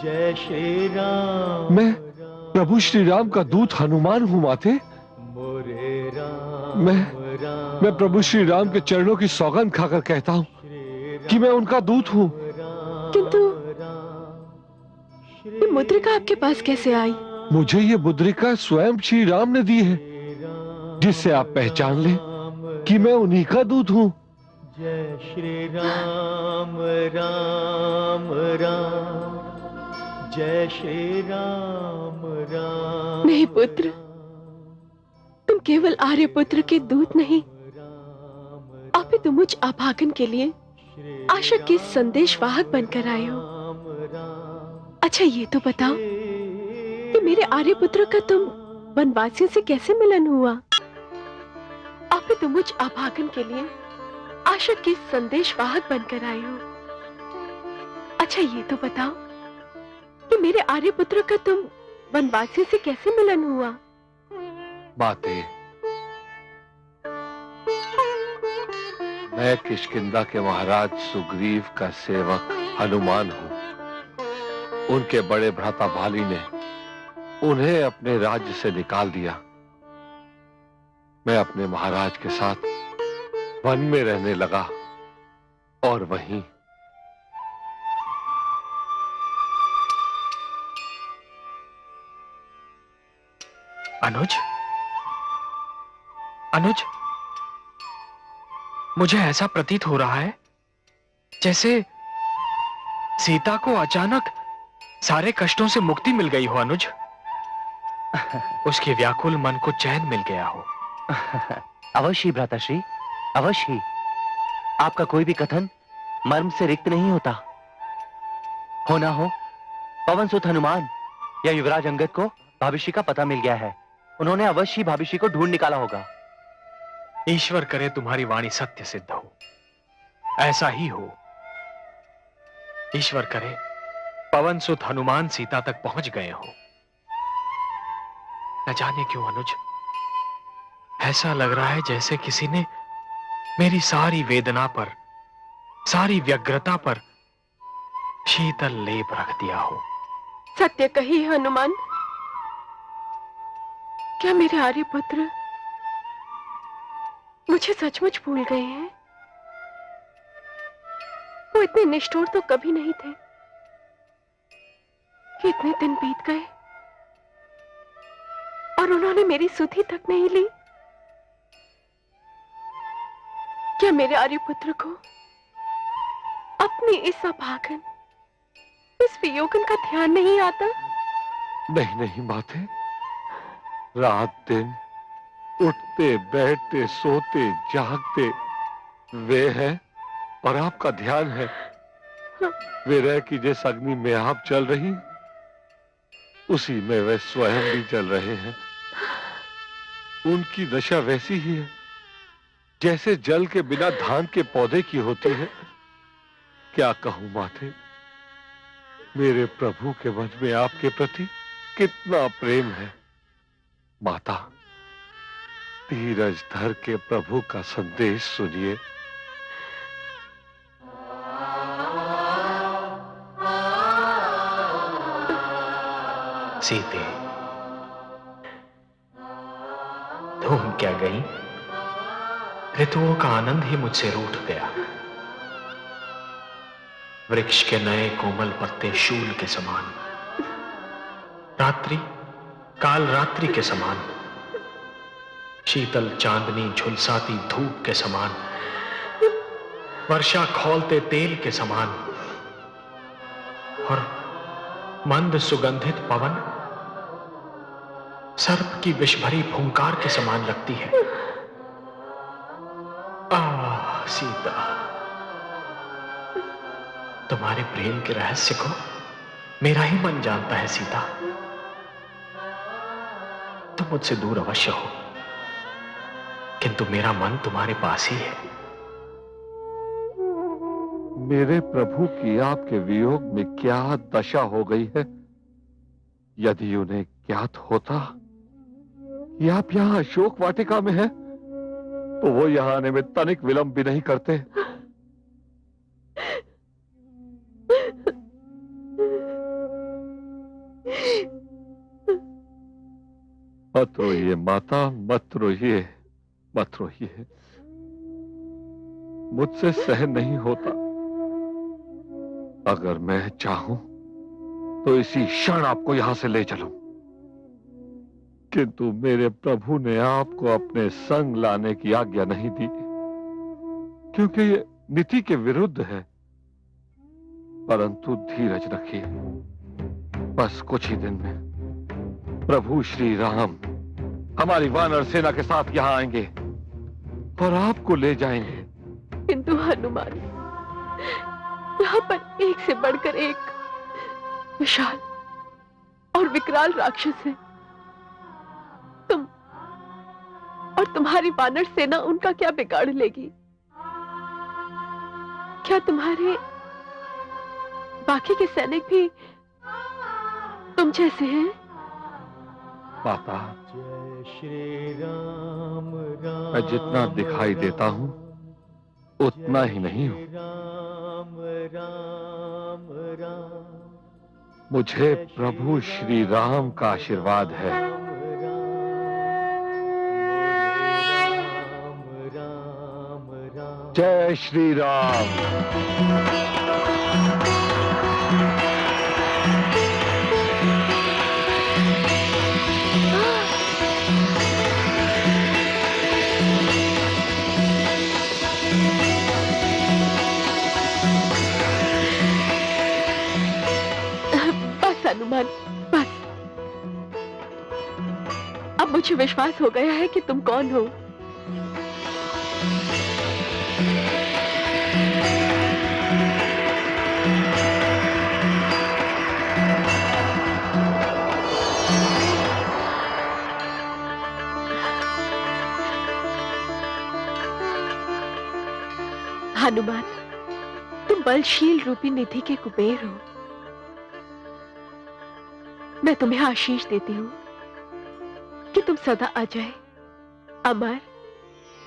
[SPEAKER 1] जय श्री राम।
[SPEAKER 4] मैं प्रभु श्री राम का दूत हनुमान हूं माते। मैं प्रभु श्री राम के चरणों की सौगंध खाकर कहता हूं कि मैं उनका दूत हूं।
[SPEAKER 7] किंतु ये मुद्रिका आपके पास कैसे आई?
[SPEAKER 4] मुझे ये मुद्रिका स्वयं श्री राम ने दी है, जिससे आप पहचान लें कि मैं उन्हीं का दूत हूं।
[SPEAKER 1] जय श्री राम राम राम, जय श्री राम राम।
[SPEAKER 7] नहीं पुत्र, तुम केवल आर्यपुत्र के दूत नहीं, अपितु मुझ अभागन के लिए आशा के संदेशवाहक बनकर आए हो। अच्छा ये तो बताओ कि मेरे आर्यपुत्र का तुम वनवासियों से कैसे मिलन हुआ? अपितु मुझ अभागन के लिए आशा के संदेशवाहक बनकर आए हो। अच्छा ये तो बताओ कि मेरे आर्यपुत्र का तुम वनवासियों से कैसे मिलन हुआ?
[SPEAKER 4] माते, मैं किष्किंधा के महाराज सुग्रीव का सेवक हनुमान हूं। उनके बड़े भ्राता भाली ने उन्हें अपने राज्य से निकाल दिया। मैं अपने महाराज के साथ वन में रहने लगा और वहीं
[SPEAKER 5] अनुज, अनुज, मुझे ऐसा प्रतीत हो रहा है जैसे सीता को अचानक सारे कष्टों से मुक्ति मिल गई हो। अनुज, उसके व्याकुल मन को चैन मिल गया हो।
[SPEAKER 13] अवश्य भ्राताश्री, अवश्य। आपका कोई भी कथन मर्म से रिक्त नहीं होता। हो ना हो पवनसुत हनुमान या युवराज अंगद को भाभिशी का पता मिल गया है। उन्होंने अवश्य भाभिशी को ढूंढ निकाला होगा।
[SPEAKER 5] ईश्वर करे तुम्हारी वाणी सत्य सिद्ध हो, ऐसा ही हो। ईश्वर करे पवनसुत हनुमान सीता तक पहुंच गए हो। न जाने क्यों अनुज, ऐसा लग रहा है जैसे किसी ने मेरी सारी वेदना पर, सारी व्यग्रता पर शीतल लेप रख दिया हो।
[SPEAKER 7] सत्य कही हनुमान, क्या मेरे आर्यपुत्र मुझे सचमुच भूल गए हैं? वो इतने निष्ठुर तो कभी नहीं थे कि इतने दिन बीत गए और उन्होंने मेरी सुधि तक नहीं ली। क्या मेरे आर्यपुत्र को अपनी इस अभागन, इस वियोगन का ध्यान नहीं आता?
[SPEAKER 4] नहीं नहीं माते, रात दिन उठते बैठते सोते जागते वे हैं और आपका ध्यान है। विरह की जिस अग्नि में आप चल रही, उसी में वे स्वयं भी चल रहे हैं। उनकी दशा वैसी ही है जैसे जल के बिना धान के पौधे की होती है। क्या कहूं माते, मेरे प्रभु के मन में आपके प्रति कितना प्रेम है। माता, धीरज धर के प्रभु का संदेश सुनिए।
[SPEAKER 5] सीते, तुम क्या गई? ऋतुओं का आनंद ही मुझसे रूठ गया। वृक्ष के नए कोमल पत्ते शूल के समान, रात्रि काल रात्रि के समान, शीतल चांदनी झुलसाती धूप के समान, वर्षा खौलते तेल के समान और मंद सुगंधित पवन सर्प की विषभरी फुंकार के समान लगती है। आह सीता, तुम्हारे प्रेम के रहस्य को मेरा ही मन जानता है सीता। तुम मुझसे दूर अवश्य हो, किंतु मेरा मन तुम्हारे पास ही है।
[SPEAKER 4] मेरे प्रभु की आपके वियोग में क्या दशा हो गई है? यदि उन्हें ज्ञात होता कि आप यहाँ अशोक वाटिका में हैं, तो वो यहाँ आने में तनिक विलंब भी नहीं करते। मत रोइए माता, मत रोइए, मत रोइए। मुझसे सहन नहीं होता। अगर मैं चाहूं तो इसी क्षण आपको यहां से ले चलूं, किंतु मेरे प्रभु ने आपको अपने संग लाने की आज्ञा नहीं दी, क्योंकि ये नीति के विरुद्ध है। परंतु धीरज रखिए, बस कुछ ही दिन में प्रभु श्री राम हमारी वानर सेना के साथ यहां आएंगे और आपको ले जाएंगे।
[SPEAKER 7] किंतु हनुमान, यहाँ पर एक से बढ़कर एक विशाल और विकराल राक्षस है। तुम और तुम्हारी वानर सेना उनका क्या बिगाड़ लेगी? क्या तुम्हारे बाकी के सैनिक भी तुम जैसे हैं?
[SPEAKER 4] माता,
[SPEAKER 1] जय श्री राम राम,
[SPEAKER 4] मैं जितना दिखाई देता हूं उतना ही नहीं हूं।
[SPEAKER 1] राम राम राम,
[SPEAKER 4] मुझे प्रभु श्री राम का आशीर्वाद है। जय श्री राम।
[SPEAKER 7] हनुमान, बस। अब मुझे विश्वास हो गया है कि तुम कौन हो। हनुमान, तुम बलशील रूपी निधि के कुबेर हो। मैं तुम्हें आशीष देती हूँ कि तुम सदा अजय, अमर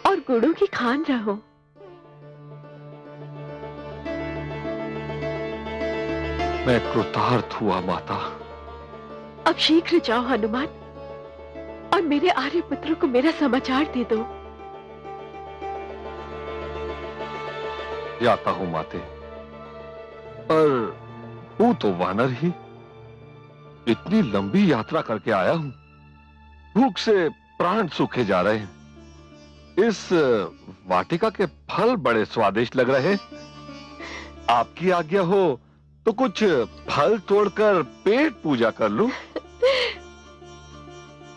[SPEAKER 7] और गुणों की खान रहो।
[SPEAKER 4] मैं कृतार्थ हुआ माता।
[SPEAKER 7] अब शीघ्र जाओ हनुमान और मेरे आर्यपुत्र को मेरा समाचार दे दो।
[SPEAKER 4] जाता हूं माते, पर हूं तो वानर ही। इतनी लंबी यात्रा करके आया हूं, भूख से प्राण सूखे जा रहे हैं। इस वाटिका के फल बड़े स्वादिष्ट लग रहे। आपकी आज्ञा हो तो कुछ फल तोड़कर पेट पूजा कर लूं।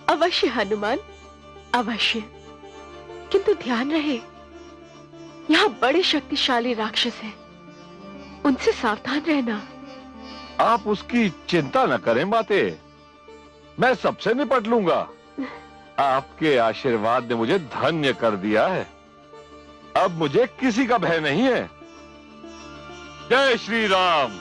[SPEAKER 7] अवश्य हनुमान, अवश्य, किंतु ध्यान रहे, यहाँ बड़े शक्तिशाली राक्षस हैं, उनसे सावधान रहना।
[SPEAKER 4] आप उसकी चिंता न करें माते, मैं सबसे निपट लूंगा। आपके आशीर्वाद ने मुझे धन्य कर दिया है। अब मुझे किसी का भय नहीं है। जय श्री राम।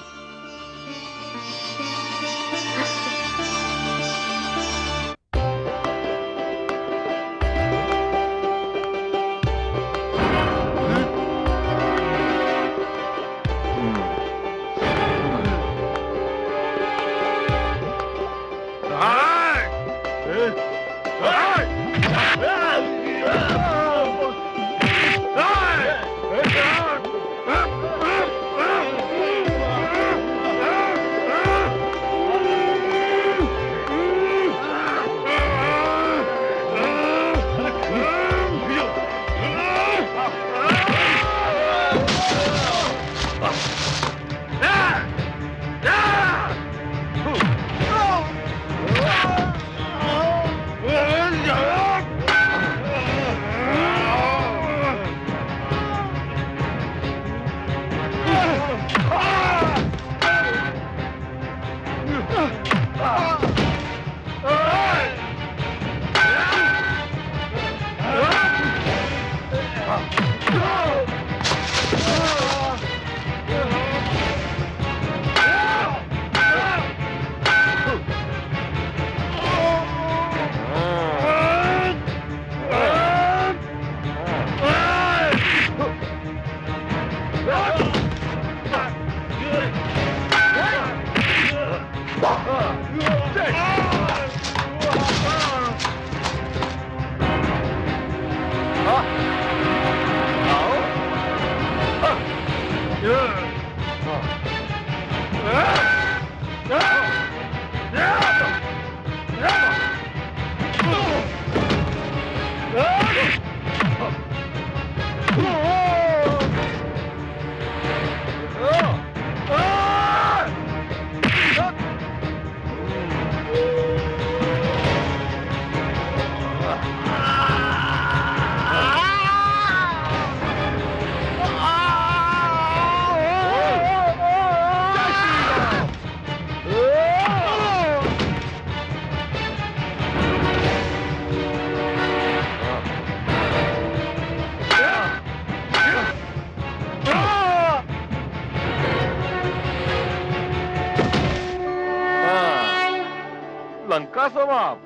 [SPEAKER 4] लंका समाप्त।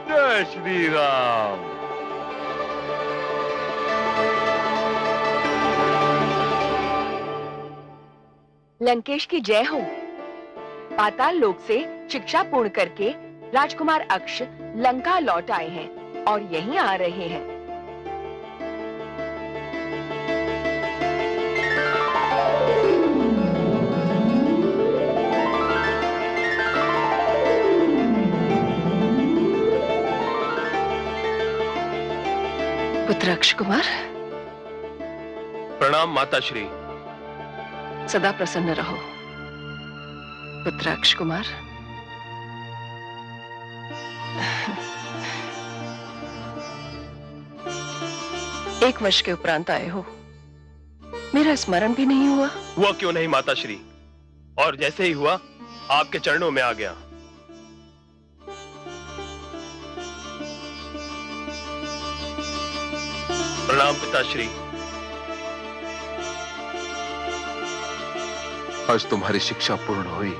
[SPEAKER 4] जय श्री राम।
[SPEAKER 7] लंकेश की जय हो। पाताल लोक से शिक्षा पूर्ण करके राजकुमार अक्ष लंका लौट आए हैं और यहीं आ रहे हैं। पुत्र अक्ष कुमार।
[SPEAKER 14] प्रणाम माता श्री।
[SPEAKER 7] सदा प्रसन्न रहो पुत्र अक्ष कुमार। एक वर्ष के उपरांत आए हो, मेरा स्मरण भी नहीं हुआ।
[SPEAKER 14] हुआ क्यों नहीं माता श्री, और जैसे ही हुआ आपके चरणों में आ गया। प्रणाम पिताश्री।
[SPEAKER 12] आज तुम्हारी शिक्षा पूर्ण हुई।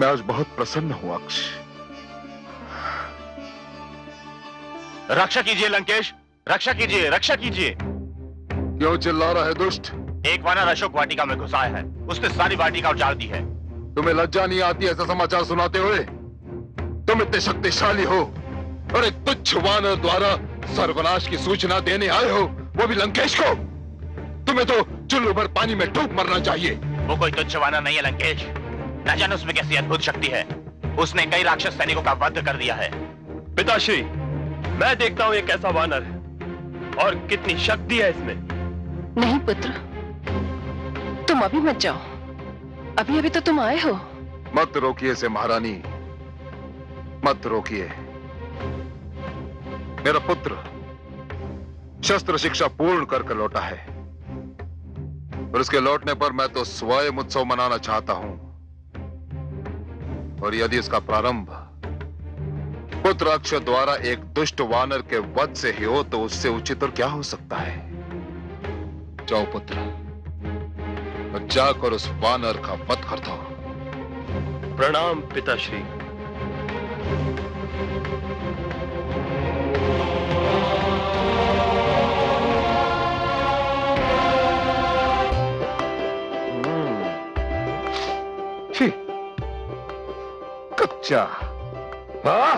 [SPEAKER 12] मैं आज बहुत प्रसन्न हूं अक्ष।
[SPEAKER 14] रक्षा कीजिए लंकेश, रक्षा कीजिए, रक्षा कीजिए।
[SPEAKER 12] क्यों चिल्ला रहा है दुष्ट?
[SPEAKER 15] एक वानर अशोक वाटिका में घुसाया है, उसने सारी वाटिका उजाड़ दी है।
[SPEAKER 12] तुम्हें लज्जा नहीं आती ऐसा समाचार सुनाते हुए? तुम इतने शक्तिशाली हो और एक तुच्छ वानर द्वारा सर्वनाश की सूचना देने आए हो, वो भी लंकेश को। तुम्हें तो चुल्लू भर पानी में डूब मरना चाहिए।
[SPEAKER 15] वो कोई तुच्छ वानर नहीं है लंकेश, न जाने उसमें कैसी अद्भुत शक्ति है। उसने कई राक्षस सैनिकों का वध कर दिया है।
[SPEAKER 14] पिताश्री, मैं देखता हूँ ये कैसा वानर है और कितनी शक्ति है इसमें।
[SPEAKER 7] नहीं पुत्र, तुम अभी मत जाओ, अभी अभी तो तुम आए हो।
[SPEAKER 12] मत रोकिए इसे महारानी, मत रोकिए। मेरा पुत्र शस्त्र शिक्षा पूर्ण करके लौटा है और उसके लौटने पर मैं तो स्वयं उत्सव मनाना चाहता हूं। और यदि इसका प्रारंभ पुत्र अक्षय द्वारा एक दुष्ट वानर के वध से ही हो तो उससे उचित और क्या हो सकता है। जाओ पुत्र, और जाकर उस वानर का वध कर दो।
[SPEAKER 14] प्रणाम पिताश्री।
[SPEAKER 12] कच्चा। हाँ?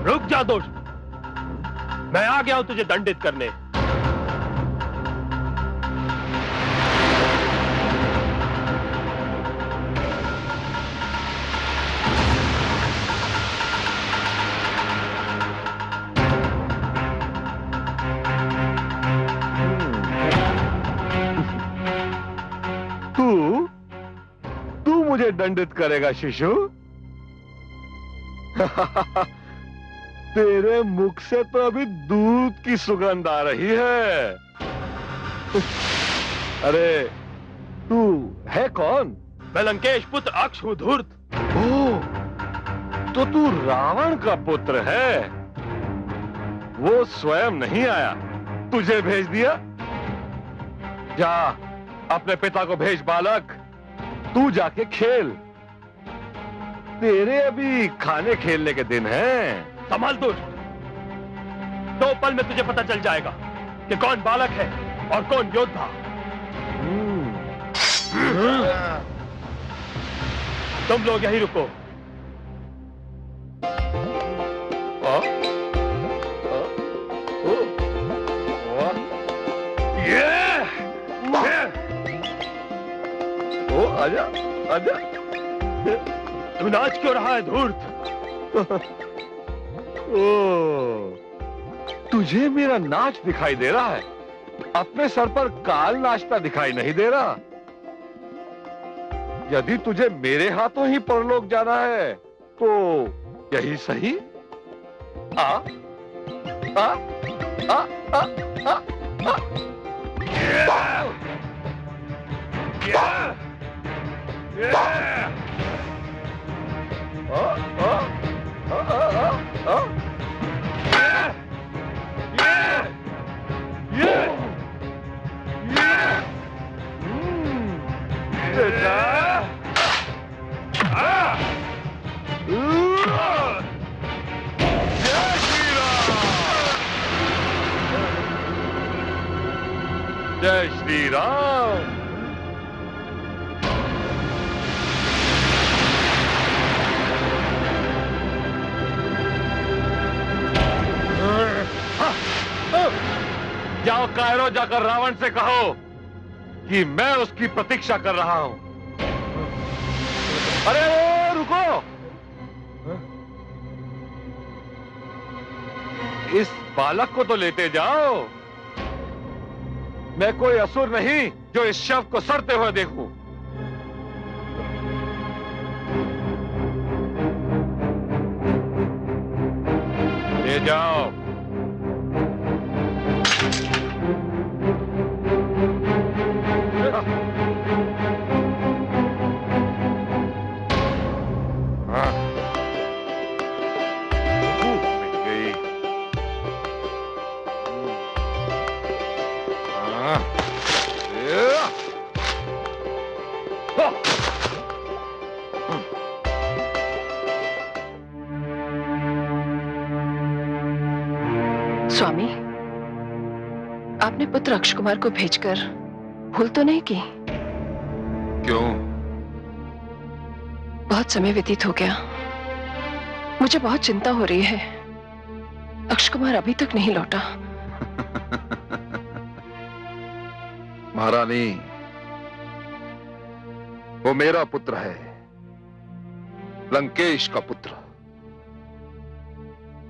[SPEAKER 14] रुक जा दुष्ट, मैं आ गया हूं तुझे दंडित करने।
[SPEAKER 4] तू मुझे दंडित करेगा शिशु? तेरे मुख से तो अभी दूध की सुगंध आ रही है। अरे तू है कौन?
[SPEAKER 14] मैं लंकेश पुत्र अक्ष हूं धूर्त।
[SPEAKER 4] ओह, तो तू रावण का पुत्र है। वो स्वयं नहीं आया, तुझे भेज दिया। जा अपने पिता को भेज बालक, तू जाके खेल। तेरे अभी खाने खेलने के दिन हैं।
[SPEAKER 14] संभाल दुष्ट, 2 पल में तुझे पता चल जाएगा कि कौन बालक है और कौन योद्धा। तुम लोग यहीं रुको।
[SPEAKER 4] आजा आजा।
[SPEAKER 14] तू नाच क्यों रहा है धूर्त?
[SPEAKER 4] तुझे मेरा नाच दिखाई दे रहा है, अपने सर पर काल नाचता दिखाई नहीं दे रहा। यदि तुझे मेरे हाथों ही परलोक जाना है तो यही सही। आ आ आ आ आ आ। जय श्री राम। जाओ कायरो जाकर रावण से कहो कि मैं उसकी प्रतीक्षा कर रहा हूं। अरे ओ, रुको। इस बालक को तो लेते जाओ। मैं कोई असुर नहीं जो इस शव को सड़ते हुए देखूं। ले जाओ।
[SPEAKER 7] आपने पुत्र अक्ष कुमार को भेजकर भूल तो नहीं की?
[SPEAKER 12] क्यों?
[SPEAKER 7] बहुत समय व्यतीत हो गया, मुझे बहुत चिंता हो रही है। अक्ष कुमार अभी तक नहीं लौटा।
[SPEAKER 12] महारानी, वो मेरा पुत्र है, लंकेश का पुत्र।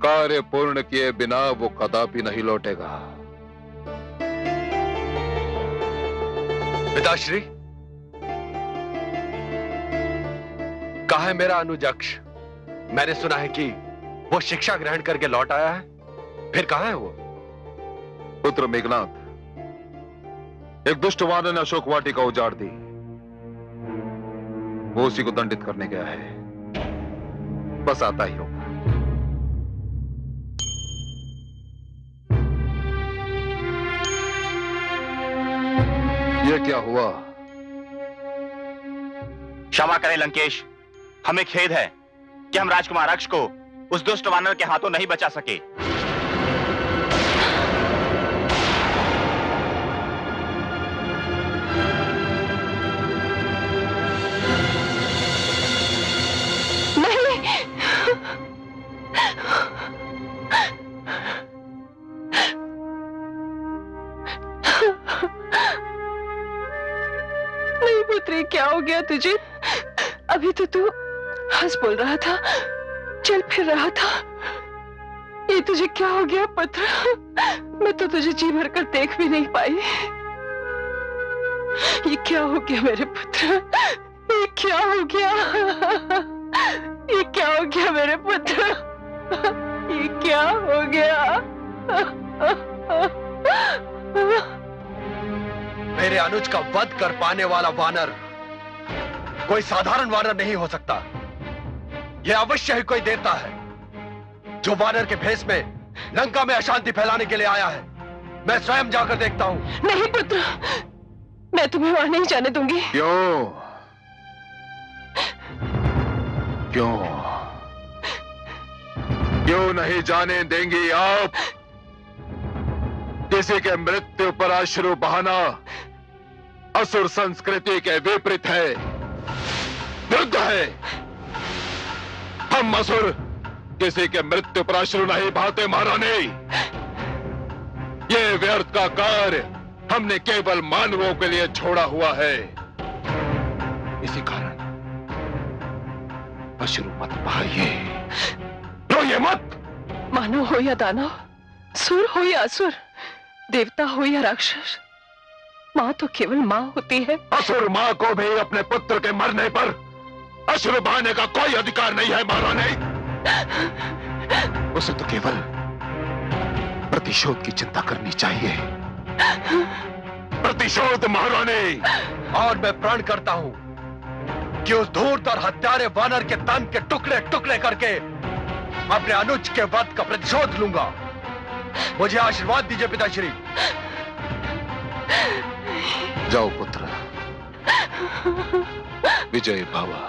[SPEAKER 12] कार्य पूर्ण किए बिना वो कदापि नहीं लौटेगा।
[SPEAKER 4] पिताश्री, कहाँ है मेरा अनुज अक्ष? मैंने सुना है कि वो शिक्षा ग्रहण करके लौट आया है। फिर कहाँ है वो?
[SPEAKER 12] पुत्र मेघनाथ, एक दुष्ट वानर ने अशोक वाटिका उजाड़ दी, वो उसी को दंडित करने गया है। बस आता ही होगा। ये क्या हुआ?
[SPEAKER 15] क्षमा करें लंकेश, हमें खेद है कि हम राजकुमार अक्ष को उस दुष्ट वानर के हाथों नहीं बचा सके।
[SPEAKER 7] नहीं पुत्री, क्या हो गया तुझे? अभी तो तू हंस बोल रहा था, चल फिर रहा था। ये तुझे क्या हो गया पुत्र? मैं तो तुझे जी भर कर देख भी नहीं पाई। ये क्या हो गया मेरे पुत्र? ये क्या हो गया? ये क्या हो गया मेरे पुत्र? ये क्या हो गया?
[SPEAKER 4] मेरे अनुज का वध कर पाने वाला वानर कोई साधारण वानर नहीं हो सकता। यह अवश्य ही कोई देवता है जो वानर के भेष में लंका में अशांति फैलाने के लिए आया है। मैं स्वयं जाकर देखता हूं।
[SPEAKER 7] नहीं पुत्र, मैं तुम्हें वहां नहीं जाने दूंगी।
[SPEAKER 12] क्यों? क्यों? क्यों नहीं जाने देंगी आप? किसी के मृत्यु पर अश्रु बहाना असुर संस्कृति के विपरीत है, विरुद्ध है। हम असुर किसी के मृत्यु पर अश्रु नहीं बहाते महारानी। ये व्यर्थ का कार्य हमने केवल मानवों के लिए छोड़ा हुआ है। इसी कारण अश्रु मत बहाइए, रोइए मत।
[SPEAKER 7] मानव हो या दानव, सुर हो या असुर, देवता हो या राक्षस, माँ तो केवल माँ होती है।
[SPEAKER 12] असुर माँ को भी अपने पुत्र के मरने पर अश्रु बहाने का कोई अधिकार नहीं है महारानी। उसे तो केवल प्रतिशोध की चिंता करनी चाहिए। प्रतिशोध महारानी।
[SPEAKER 4] और मैं प्रण करता हूं कि उस धूर्त और हत्यारे वानर के तन के टुकड़े टुकड़े करके अपने अनुज के वध का प्रतिशोध लूंगा। मुझे आशीर्वाद दीजिए पिताश्री।
[SPEAKER 12] जाओ पुत्र, विजय भावा।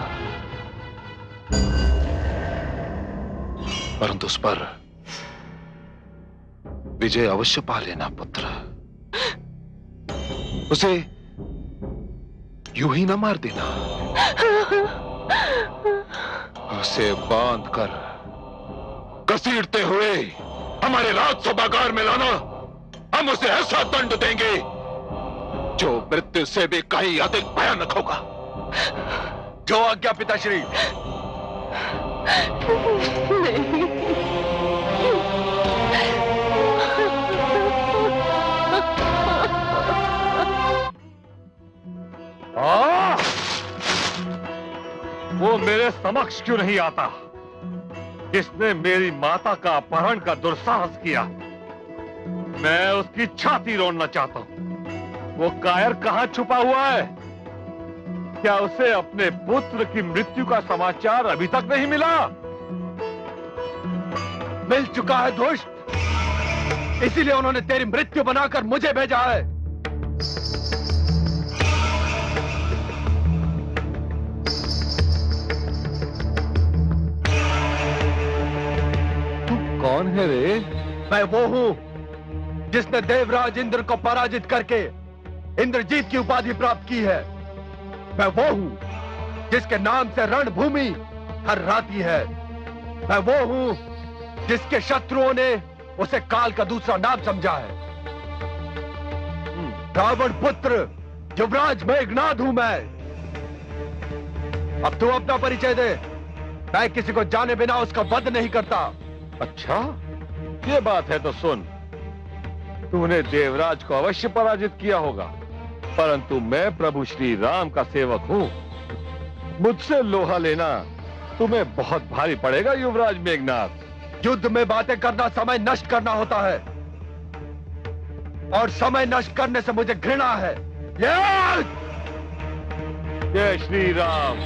[SPEAKER 12] परंतु उस पर विजय अवश्य पा लेना पुत्र। उसे यूं ही न मार देना, उसे बांध कर घसीटते हुए हमारे राजसभागार में लाना। हम उसे ऐसा दंड देंगे जो मृत्यु से भी कहीं अधिक भयानक होगा।
[SPEAKER 4] जो आज्ञा पिताश्री।
[SPEAKER 14] वो मेरे समक्ष क्यों नहीं आता? जिसने मेरी माता का अपहरण का दुस्साहस किया, मैं उसकी छाती रोड़ना चाहता हूं। वो कायर कहां छुपा हुआ है? क्या उसे अपने पुत्र की मृत्यु का समाचार अभी तक नहीं मिला?
[SPEAKER 4] मिल चुका है दुष्ट, इसीलिए उन्होंने तेरी मृत्यु बनाकर मुझे भेजा है। तू कौन है रे? मैं वो हूं
[SPEAKER 16] जिसने देवराज इंद्र को पराजित करके इंद्रजीत की उपाधि प्राप्त की है। मैं वो हूं जिसके नाम से रणभूमि थर्राती है। मैं वो हूं जिसके शत्रुओं ने उसे काल का दूसरा नाम समझा है। रावण पुत्र युवराज मेघनाद हूं मैं। अब तू अपना परिचय दे। मैं किसी को जाने बिना उसका वध नहीं करता।
[SPEAKER 14] अच्छा, ये बात है तो सुन। तूने देवराज को अवश्य पराजित किया होगा, परंतु मैं प्रभु श्री राम का सेवक हूं। मुझसे लोहा लेना तुम्हें बहुत भारी पड़ेगा युवराज मेघनाद।
[SPEAKER 16] युद्ध में बातें करना समय नष्ट करना होता है, और समय नष्ट करने से मुझे घृणा है।
[SPEAKER 14] जय श्री राम।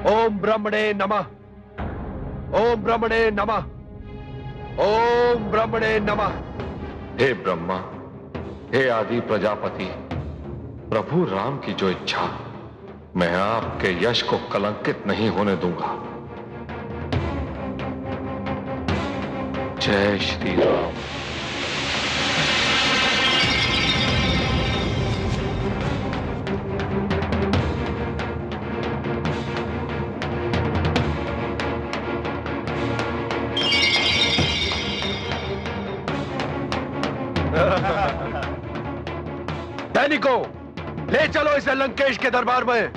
[SPEAKER 16] ओम ब्रह्मणे नमः। ओम ब्रह्मणे नमः। ओम ब्रह्मणे नमः।
[SPEAKER 4] हे ब्रह्मा, हे आदि प्रजापति, प्रभु राम की जो इच्छा, मैं आपके यश को कलंकित नहीं होने दूंगा। जय श्री राम।
[SPEAKER 16] सैनिकों, ले चलो इसे लंकेश के दरबार में।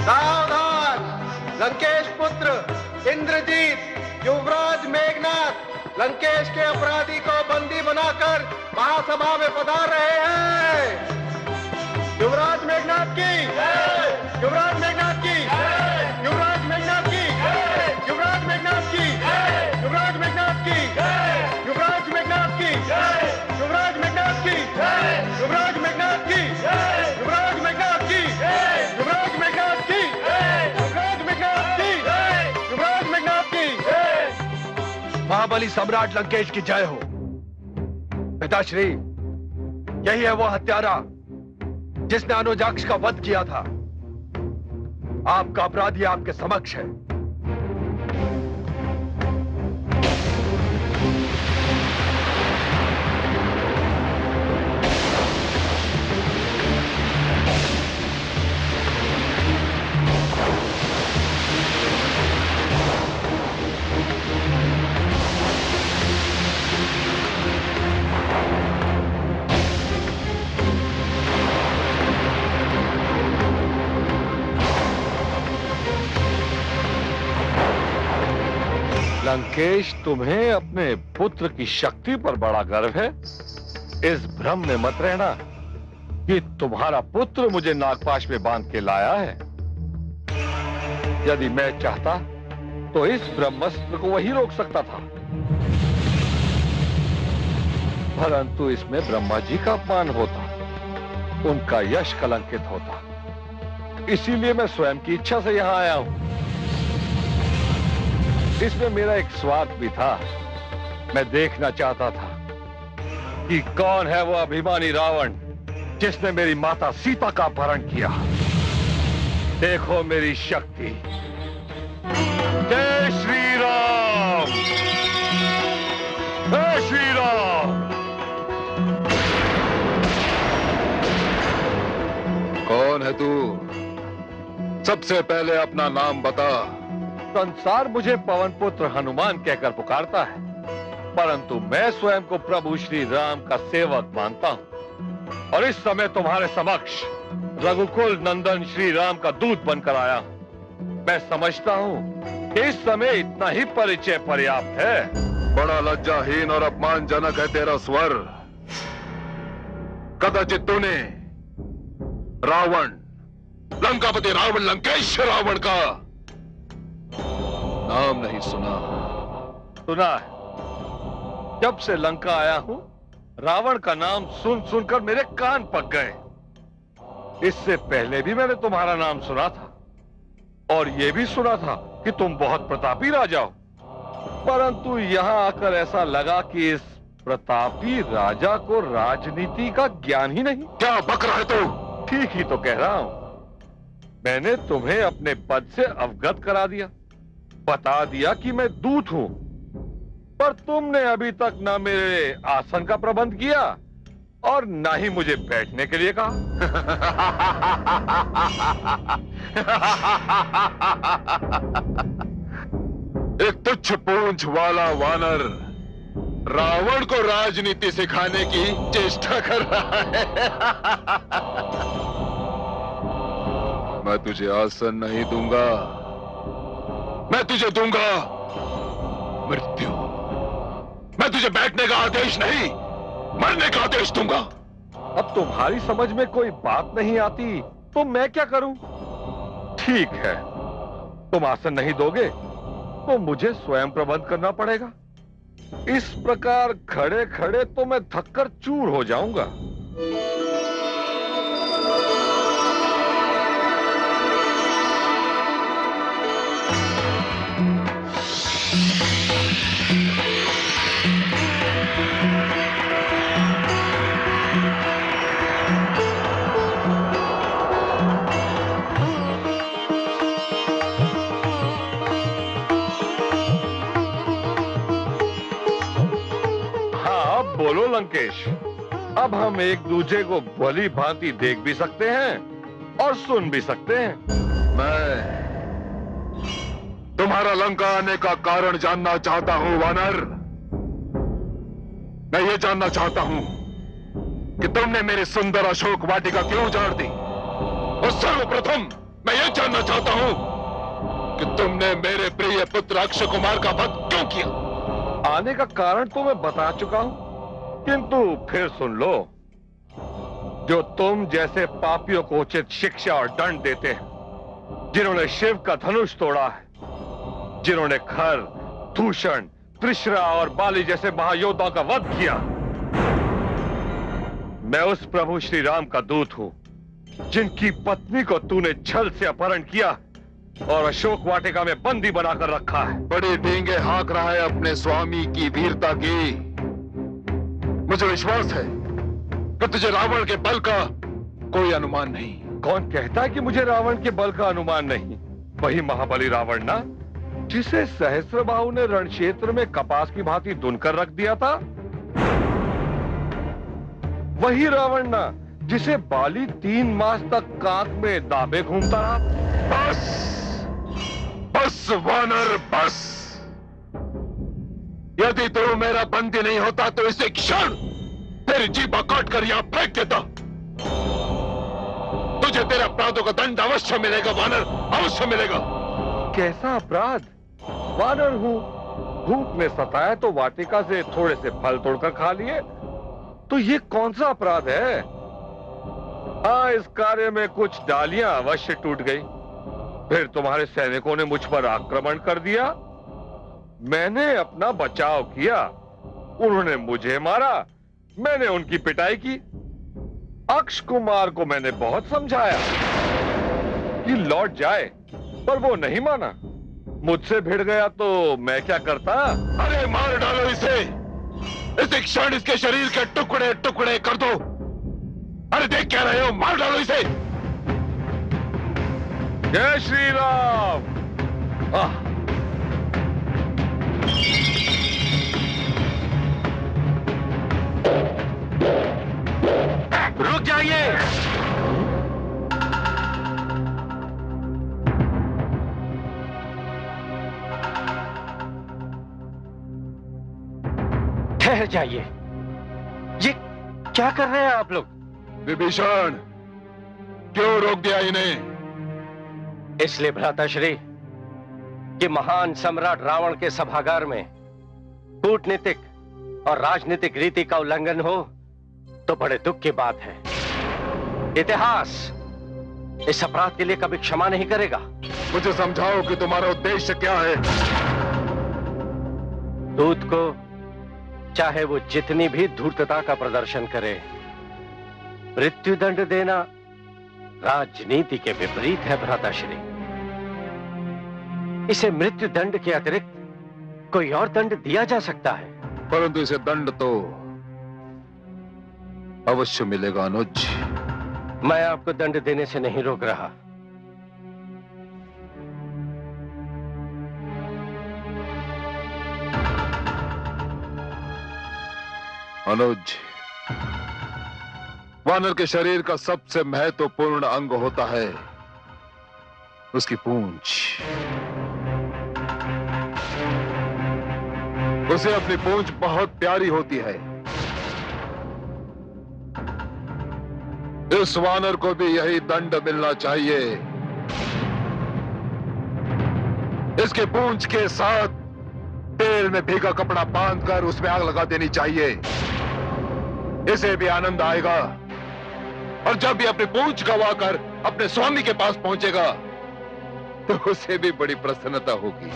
[SPEAKER 17] सावधान! लंकेश पुत्र इंद्रजीत युवराज मेघनाद लंकेश के अपराधी को बंदी बनाकर महासभा में पधार रहे हैं। युवराज मेघनाद की, युवराज मेघनाद की, युवराज मेघनाद की, युवराज मेघनाद की, युवराज मेघनाद की, युवराज मेघनाद की, युवराज मेघनाद की, युवराज मेघनाद की, युवराज मेघनाद की, युवराज मेघनाद की, युवराज मेघनाद की, युवराज मेघनाद की।
[SPEAKER 16] महाबली सम्राट लंकेश की जय हो। पिताश्री, यही है वो हत्यारा जिसने अनुजाक्ष का वध किया था। आपका अपराधी आपके समक्ष है।
[SPEAKER 4] लंकेश, तुम्हें अपने पुत्र की शक्ति पर बड़ा गर्व है। इस भ्रम में मत रहना कि तुम्हारा पुत्र मुझे नागपाश में बांध के लाया है। यदि मैं चाहता तो इस ब्रह्मास्त्र को वही रोक सकता था, परंतु इसमें ब्रह्मा जी का अपमान होता, उनका यश कलंकित होता। इसीलिए मैं स्वयं की इच्छा से यहां आया हूं। इसमें मेरा एक स्वार्थ भी था। मैं देखना चाहता था कि कौन है वो अभिमानी रावण जिसने मेरी माता सीता का अपहरण किया। देखो मेरी शक्ति। जय श्री राम, जय श्री राम।
[SPEAKER 12] कौन है तू? सबसे पहले अपना नाम बता।
[SPEAKER 4] संसार मुझे पवन पुत्र हनुमान कहकर पुकारता है, परंतु मैं स्वयं को प्रभु श्री राम का सेवक मानता हूं और इस समय तुम्हारे समक्ष रघुकुल नंदन श्री राम का दूत बनकर आया हूं। मैं समझता हूं कि इस समय इतना ही परिचय पर्याप्त है।
[SPEAKER 12] बड़ा लज्जाहीन और अपमानजनक है तेरा स्वर। कदाचित तूने रावण, लंकापति रावण, लंकेश रावण का नाम नहीं सुना।
[SPEAKER 4] सुना है। जब से लंका आया हूं, रावण का नाम सुन सुनकर मेरे कान पक गए। इससे पहले भी मैंने तुम्हारा नाम सुना था और यह भी सुना था कि तुम बहुत प्रतापी राजा हो, परंतु यहां आकर ऐसा लगा कि इस प्रतापी राजा को राजनीति का ज्ञान ही नहीं।
[SPEAKER 12] क्या बक रहा है तू?
[SPEAKER 4] ठीक ही तो कह रहा हूं। मैंने तुम्हें अपने पद से अवगत करा दिया, बता दिया कि मैं दूत हूं, पर तुमने अभी तक ना मेरे आसन का प्रबंध किया और ना ही मुझे बैठने के लिए कहा।
[SPEAKER 12] एक तुच्छ पूंछ वाला वानर रावण को राजनीति सिखाने की चेष्टा कर रहा है। मैं तुझे आसन नहीं दूंगा, मैं तुझे दूंगा मृत्यु। मैं तुझे बैठने का आदेश नहीं, मरने का आदेश दूंगा।
[SPEAKER 4] अब तुम्हारी समझ में कोई बात नहीं आती तो मैं क्या करूं? ठीक है, तुम आसन नहीं दोगे तो मुझे स्वयं प्रबंध करना पड़ेगा। इस प्रकार खड़े खड़े तो मैं थककर चूर हो जाऊंगा। बोलो लंकेश, अब हम एक दूसरे को भली भांति देख भी सकते हैं और सुन भी सकते हैं।
[SPEAKER 12] मैं तुम्हारा लंका आने का कारण जानना चाहता हूं वानर। मैं ये जानना चाहता हूं कि तुमने मेरी सुंदर अशोक वाटिका क्यों उजाड़ दी, और सर्वप्रथम मैं ये जानना चाहता हूं कि तुमने मेरे प्रिय पुत्र अक्षय कुमार का वध क्यों किया।
[SPEAKER 4] आने का कारण तो मैं बता चुका हूं, किंतु फिर सुन लो। जो तुम जैसे पापियों को उचित शिक्षा और दंड देते हैं, जिन्होंने शिव का धनुष तोड़ा है, जिन्होंने खर, दूषण, त्रिशरा और बाली जैसे महायोद्धाओं का वध किया, मैं उस प्रभु श्री राम का दूत हूं जिनकी पत्नी को तूने छल से अपहरण किया और अशोक वाटिका में बंदी बनाकर रखा है।
[SPEAKER 12] बड़े डींगे हाँक रहा है अपने स्वामी की वीरता की। मुझे विश्वास है कि तुझे रावण के बल का कोई अनुमान नहीं।
[SPEAKER 4] कौन कहता है कि मुझे रावण के बल का अनुमान नहीं? वही महाबली रावण ना, जिसे सहस्त्रबाहु ने रणक्षेत्र में कपास की भांति दुनकर रख दिया था। वही रावण ना, जिसे बाली 3 मास तक कांख में दाबे घूमता रहा।
[SPEAKER 12] बस बस वानर बस। यदि तू मेरा बंदी नहीं होता तो इसे क्षण तेरी जीभ काट कर यहां फेंक देता। तुझे तेरे अपराधों का दंड अवश्य मिलेगा वानर, अवश्य मिलेगा।
[SPEAKER 4] कैसा अपराध? वानर हूं,
[SPEAKER 14] भूख ने सताया तो वाटिका से थोड़े से फल तोड़कर खा लिए, तो ये कौन सा अपराध है? हाँ, इस कार्य में कुछ डालियां अवश्य टूट गई। फिर तुम्हारे सैनिकों ने मुझ पर आक्रमण कर दिया, मैंने अपना बचाव किया, उन्होंने मुझे मारा, मैंने उनकी पिटाई की। अक्ष कुमार को मैंने बहुत समझाया कि लौट जाए, पर वो नहीं माना। मुझसे भिड़ गया तो मैं क्या करता?
[SPEAKER 12] अरे मार डालो इसे, इस क्षण इसके शरीर के टुकड़े टुकड़े कर दो। अरे देख क्या रहे हो, मार डालो इसे।
[SPEAKER 14] जय श्री राम।
[SPEAKER 13] रुक जाइए।
[SPEAKER 11] ठहर जाइए। ये क्या कर रहे हैं आप लोग?
[SPEAKER 12] विभीषण, क्यों रोक दिया इन्हें?
[SPEAKER 11] इसलिए भ्राताश्री कि महान सम्राट रावण के सभागार में कूटनीतिक और राजनीतिक रीति का उल्लंघन हो तो बड़े दुख की बात है। इतिहास इस अपराध के लिए कभी क्षमा नहीं करेगा।
[SPEAKER 12] मुझे समझाओ कि तुम्हारा उद्देश्य क्या है?
[SPEAKER 11] दूत को चाहे वो जितनी भी धूर्तता का प्रदर्शन करे, मृत्युदंड देना राजनीति के विपरीत है भ्राताश्री। इसे मृत्युदंड के अतिरिक्त कोई और दंड दिया जा सकता है।
[SPEAKER 12] परंतु इसे दंड तो अवश्य मिलेगा अनुज।
[SPEAKER 11] मैं आपको दंड देने से नहीं रोक रहा।
[SPEAKER 12] अनुज, वानर के शरीर का सबसे महत्वपूर्ण अंग होता है उसकी पूंछ। उसे अपनी पूंछ बहुत प्यारी होती है। इस वानर को भी यही दंड मिलना चाहिए। इसके पूंछ के साथ तेल में भीगा कपड़ा बांधकर उसमें आग लगा देनी चाहिए। इसे भी आनंद आएगा, और जब भी अपनी पूंछ गवाकर अपने स्वामी के पास पहुंचेगा तो उसे भी बड़ी प्रसन्नता होगी।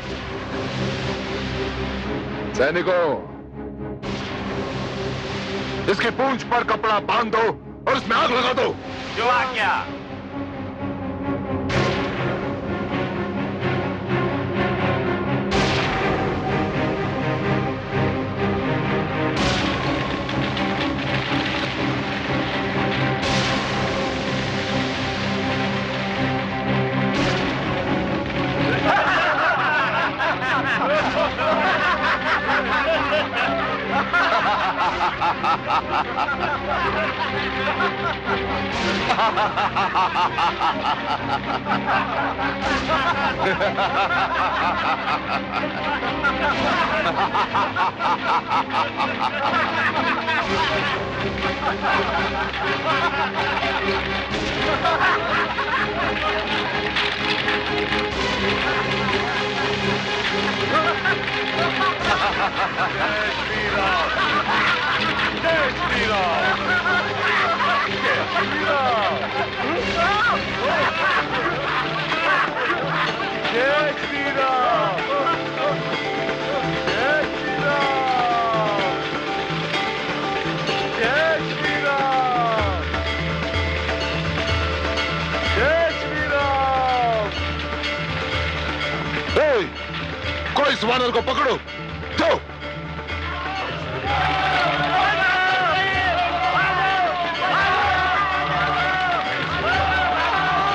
[SPEAKER 12] सैनिकों, इसकी पूंछ पर कपड़ा बांध दो और उसमें आग लगा दो।
[SPEAKER 15] जो आज्ञा।
[SPEAKER 12] कोई इस वानर को पकड़ो। जाओ।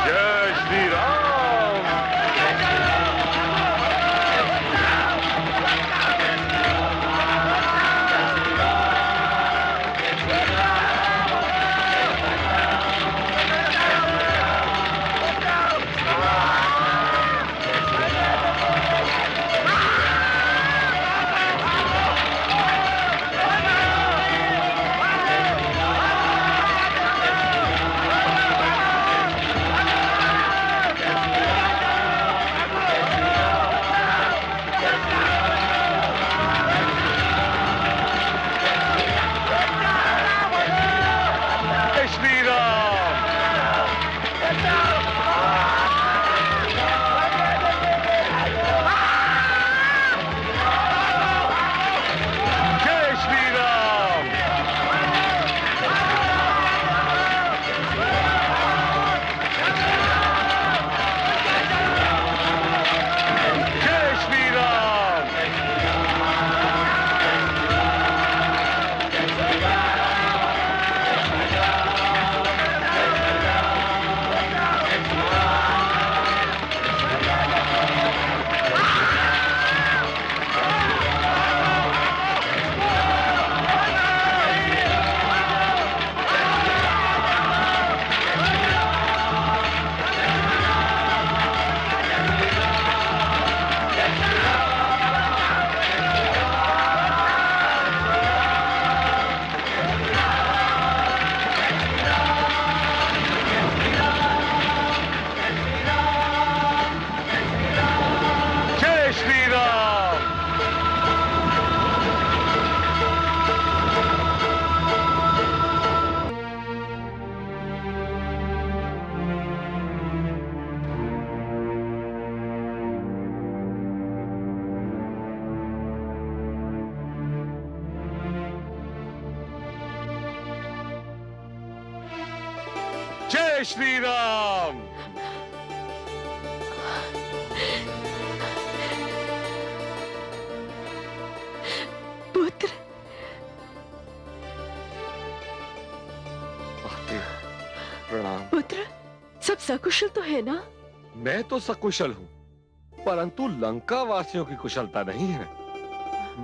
[SPEAKER 14] जय श्री राम। जय श्री राम।
[SPEAKER 7] पुत्र,
[SPEAKER 4] प्रणाम।
[SPEAKER 7] पुत्र, सब सकुशल तो है ना?
[SPEAKER 4] मैं तो सकुशल हूँ, परंतु लंका वासियों की कुशलता नहीं है।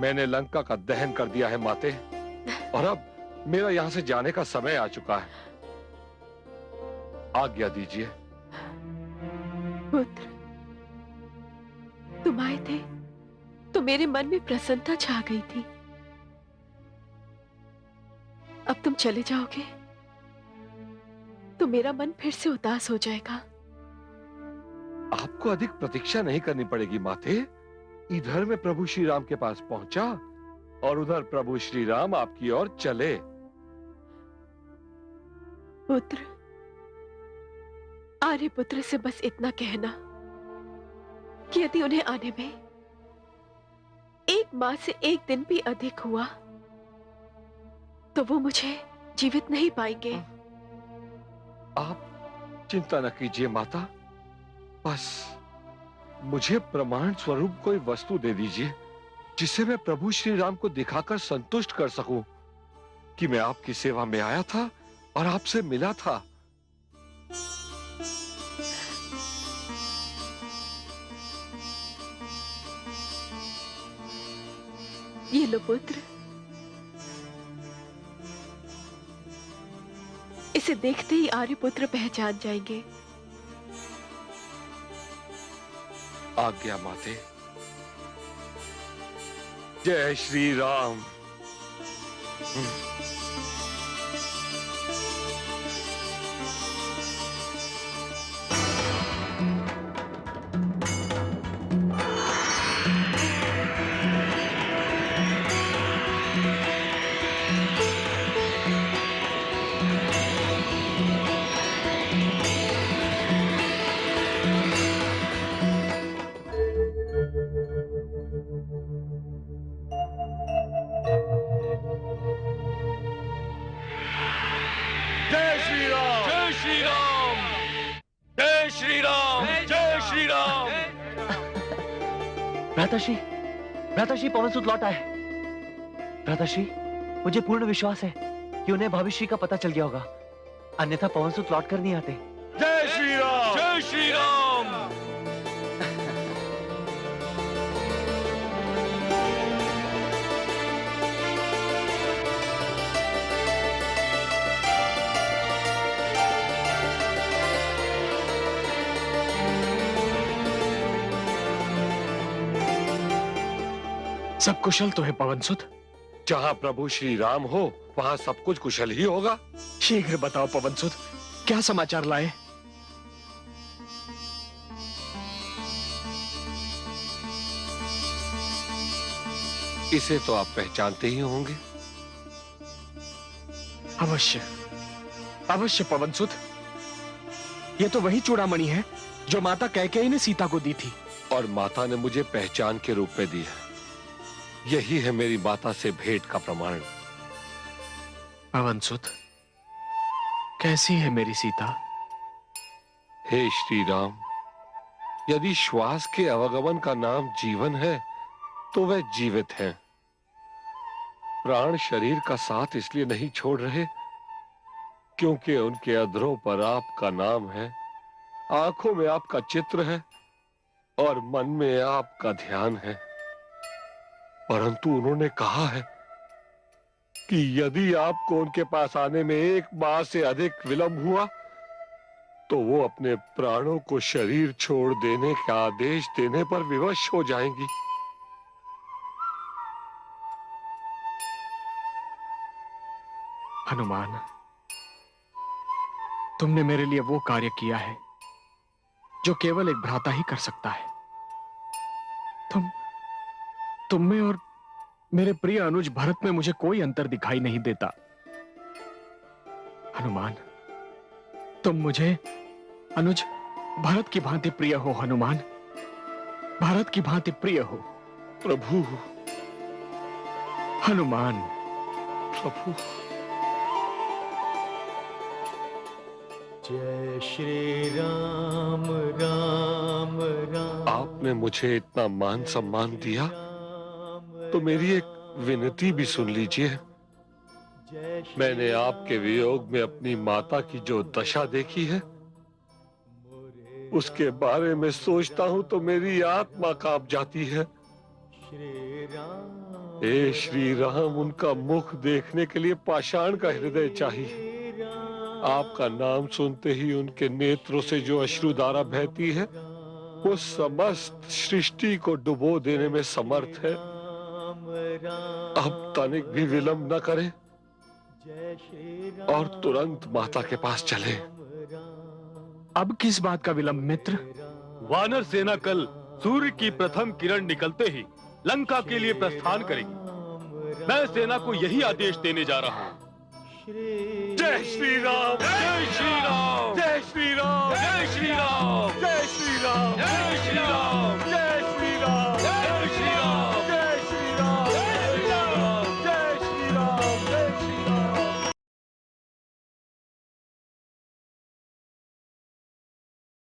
[SPEAKER 4] मैंने लंका का दहन कर दिया है माते, और अब मेरा यहाँ से जाने का समय आ चुका है। आज्ञा दीजिए।
[SPEAKER 7] पुत्र, तुम आए थे तो मेरे मन में प्रसन्नता छा गई थी। अब तुम चले जाओगे तो मेरा मन फिर से उदास हो जाएगा।
[SPEAKER 4] आपको अधिक प्रतीक्षा नहीं करनी पड़ेगी माते। इधर मैं प्रभु श्री राम के पास पहुंचा और उधर प्रभु श्री राम आपकी ओर चले।
[SPEAKER 7] पुत्र, आर्यपुत्र से बस इतना कहना कि यदि उन्हें आने में 1 माह से 1 दिन भी अधिक हुआ तो वो मुझे जीवित नहीं पाएंगे।
[SPEAKER 4] आप चिंता न कीजिए माता, बस मुझे प्रमाण स्वरूप कोई वस्तु दे दीजिए जिसे मैं प्रभु श्री राम को दिखाकर संतुष्ट कर सकूं कि मैं आपकी सेवा में आया था और आपसे मिला था।
[SPEAKER 7] ये लो पुत्र, इसे देखते ही आर्यपुत्र पहचान जाएंगे।
[SPEAKER 4] आज्ञा माते। जय श्री राम।
[SPEAKER 13] भ्राताश्री, भ्राताश्री, पवनसुत लौट आए। भ्राताश्री, मुझे पूर्ण विश्वास है कि उन्हें भविष्य का पता चल गया होगा, अन्यथा पवनसुत लौट कर नहीं आते।
[SPEAKER 14] जय श्री राम। जय श्री राम।
[SPEAKER 5] सब कुशल तो है पवनसुत?
[SPEAKER 4] जहां प्रभु श्री राम हो वहां सब कुछ कुशल ही होगा।
[SPEAKER 5] शीघ्र बताओ पवनसुत, क्या समाचार लाए?
[SPEAKER 4] इसे तो आप पहचानते ही होंगे।
[SPEAKER 5] अवश्य अवश्य पवनसुत, ये तो वही चूड़ामणि है जो माता कैकेयी ने सीता को दी थी।
[SPEAKER 4] और माता ने मुझे पहचान के रूप में दी है। यही है मेरी माता से भेंट का प्रमाण।
[SPEAKER 5] पवनसुत, कैसी है मेरी सीता?
[SPEAKER 4] हे श्री राम, यदि श्वास के अवगमन का नाम जीवन है तो वह जीवित हैं। प्राण शरीर का साथ इसलिए नहीं छोड़ रहे क्योंकि उनके अधरों पर आपका नाम है, आंखों में आपका चित्र है और मन में आपका ध्यान है। परंतु उन्होंने कहा है कि यदि आपको उनके पास आने में 1 माह से अधिक विलंब हुआ तो वो अपने प्राणों को शरीर छोड़ देने का आदेश देने पर विवश हो जाएंगी।
[SPEAKER 5] हनुमान, तुमने मेरे लिए वो कार्य किया है जो केवल एक भ्राता ही कर सकता है। तुम में और मेरे प्रिय अनुज भरत में मुझे कोई अंतर दिखाई नहीं देता। हनुमान, तुम मुझे अनुज भरत की भांति प्रिय हो। हनुमान, भरत की भांति प्रिय हो।
[SPEAKER 4] प्रभु।
[SPEAKER 5] हनुमान।
[SPEAKER 4] प्रभु।
[SPEAKER 1] जय श्री राम राम राम।
[SPEAKER 4] आपने मुझे इतना मान सम्मान दिया तो मेरी एक विनती भी सुन लीजिए। मैंने आपके वियोग में अपनी माता की जो दशा देखी है उसके बारे में सोचता हूं तो मेरी आत्मा कांप जाती है। हे श्री राम, उनका मुख देखने के लिए पाषाण का हृदय चाहिए। आपका नाम सुनते ही उनके नेत्रों से जो अश्रुधारा बहती है वो समस्त सृष्टि को डुबो देने में समर्थ है। अब तनिक भी विलंब न करें और तुरंत माता के पास चले।
[SPEAKER 5] अब किस बात का विलंब मित्र?
[SPEAKER 18] वानर सेना कल सूर्य की प्रथम किरण निकलते ही लंका के लिए प्रस्थान करेगी। मैं सेना को यही आदेश देने जा रहा हूँ।
[SPEAKER 4] जय श्री राम, जय श्री राम, जय श्री राम, जय श्री राम, जय श्री राम, जय श्री राम।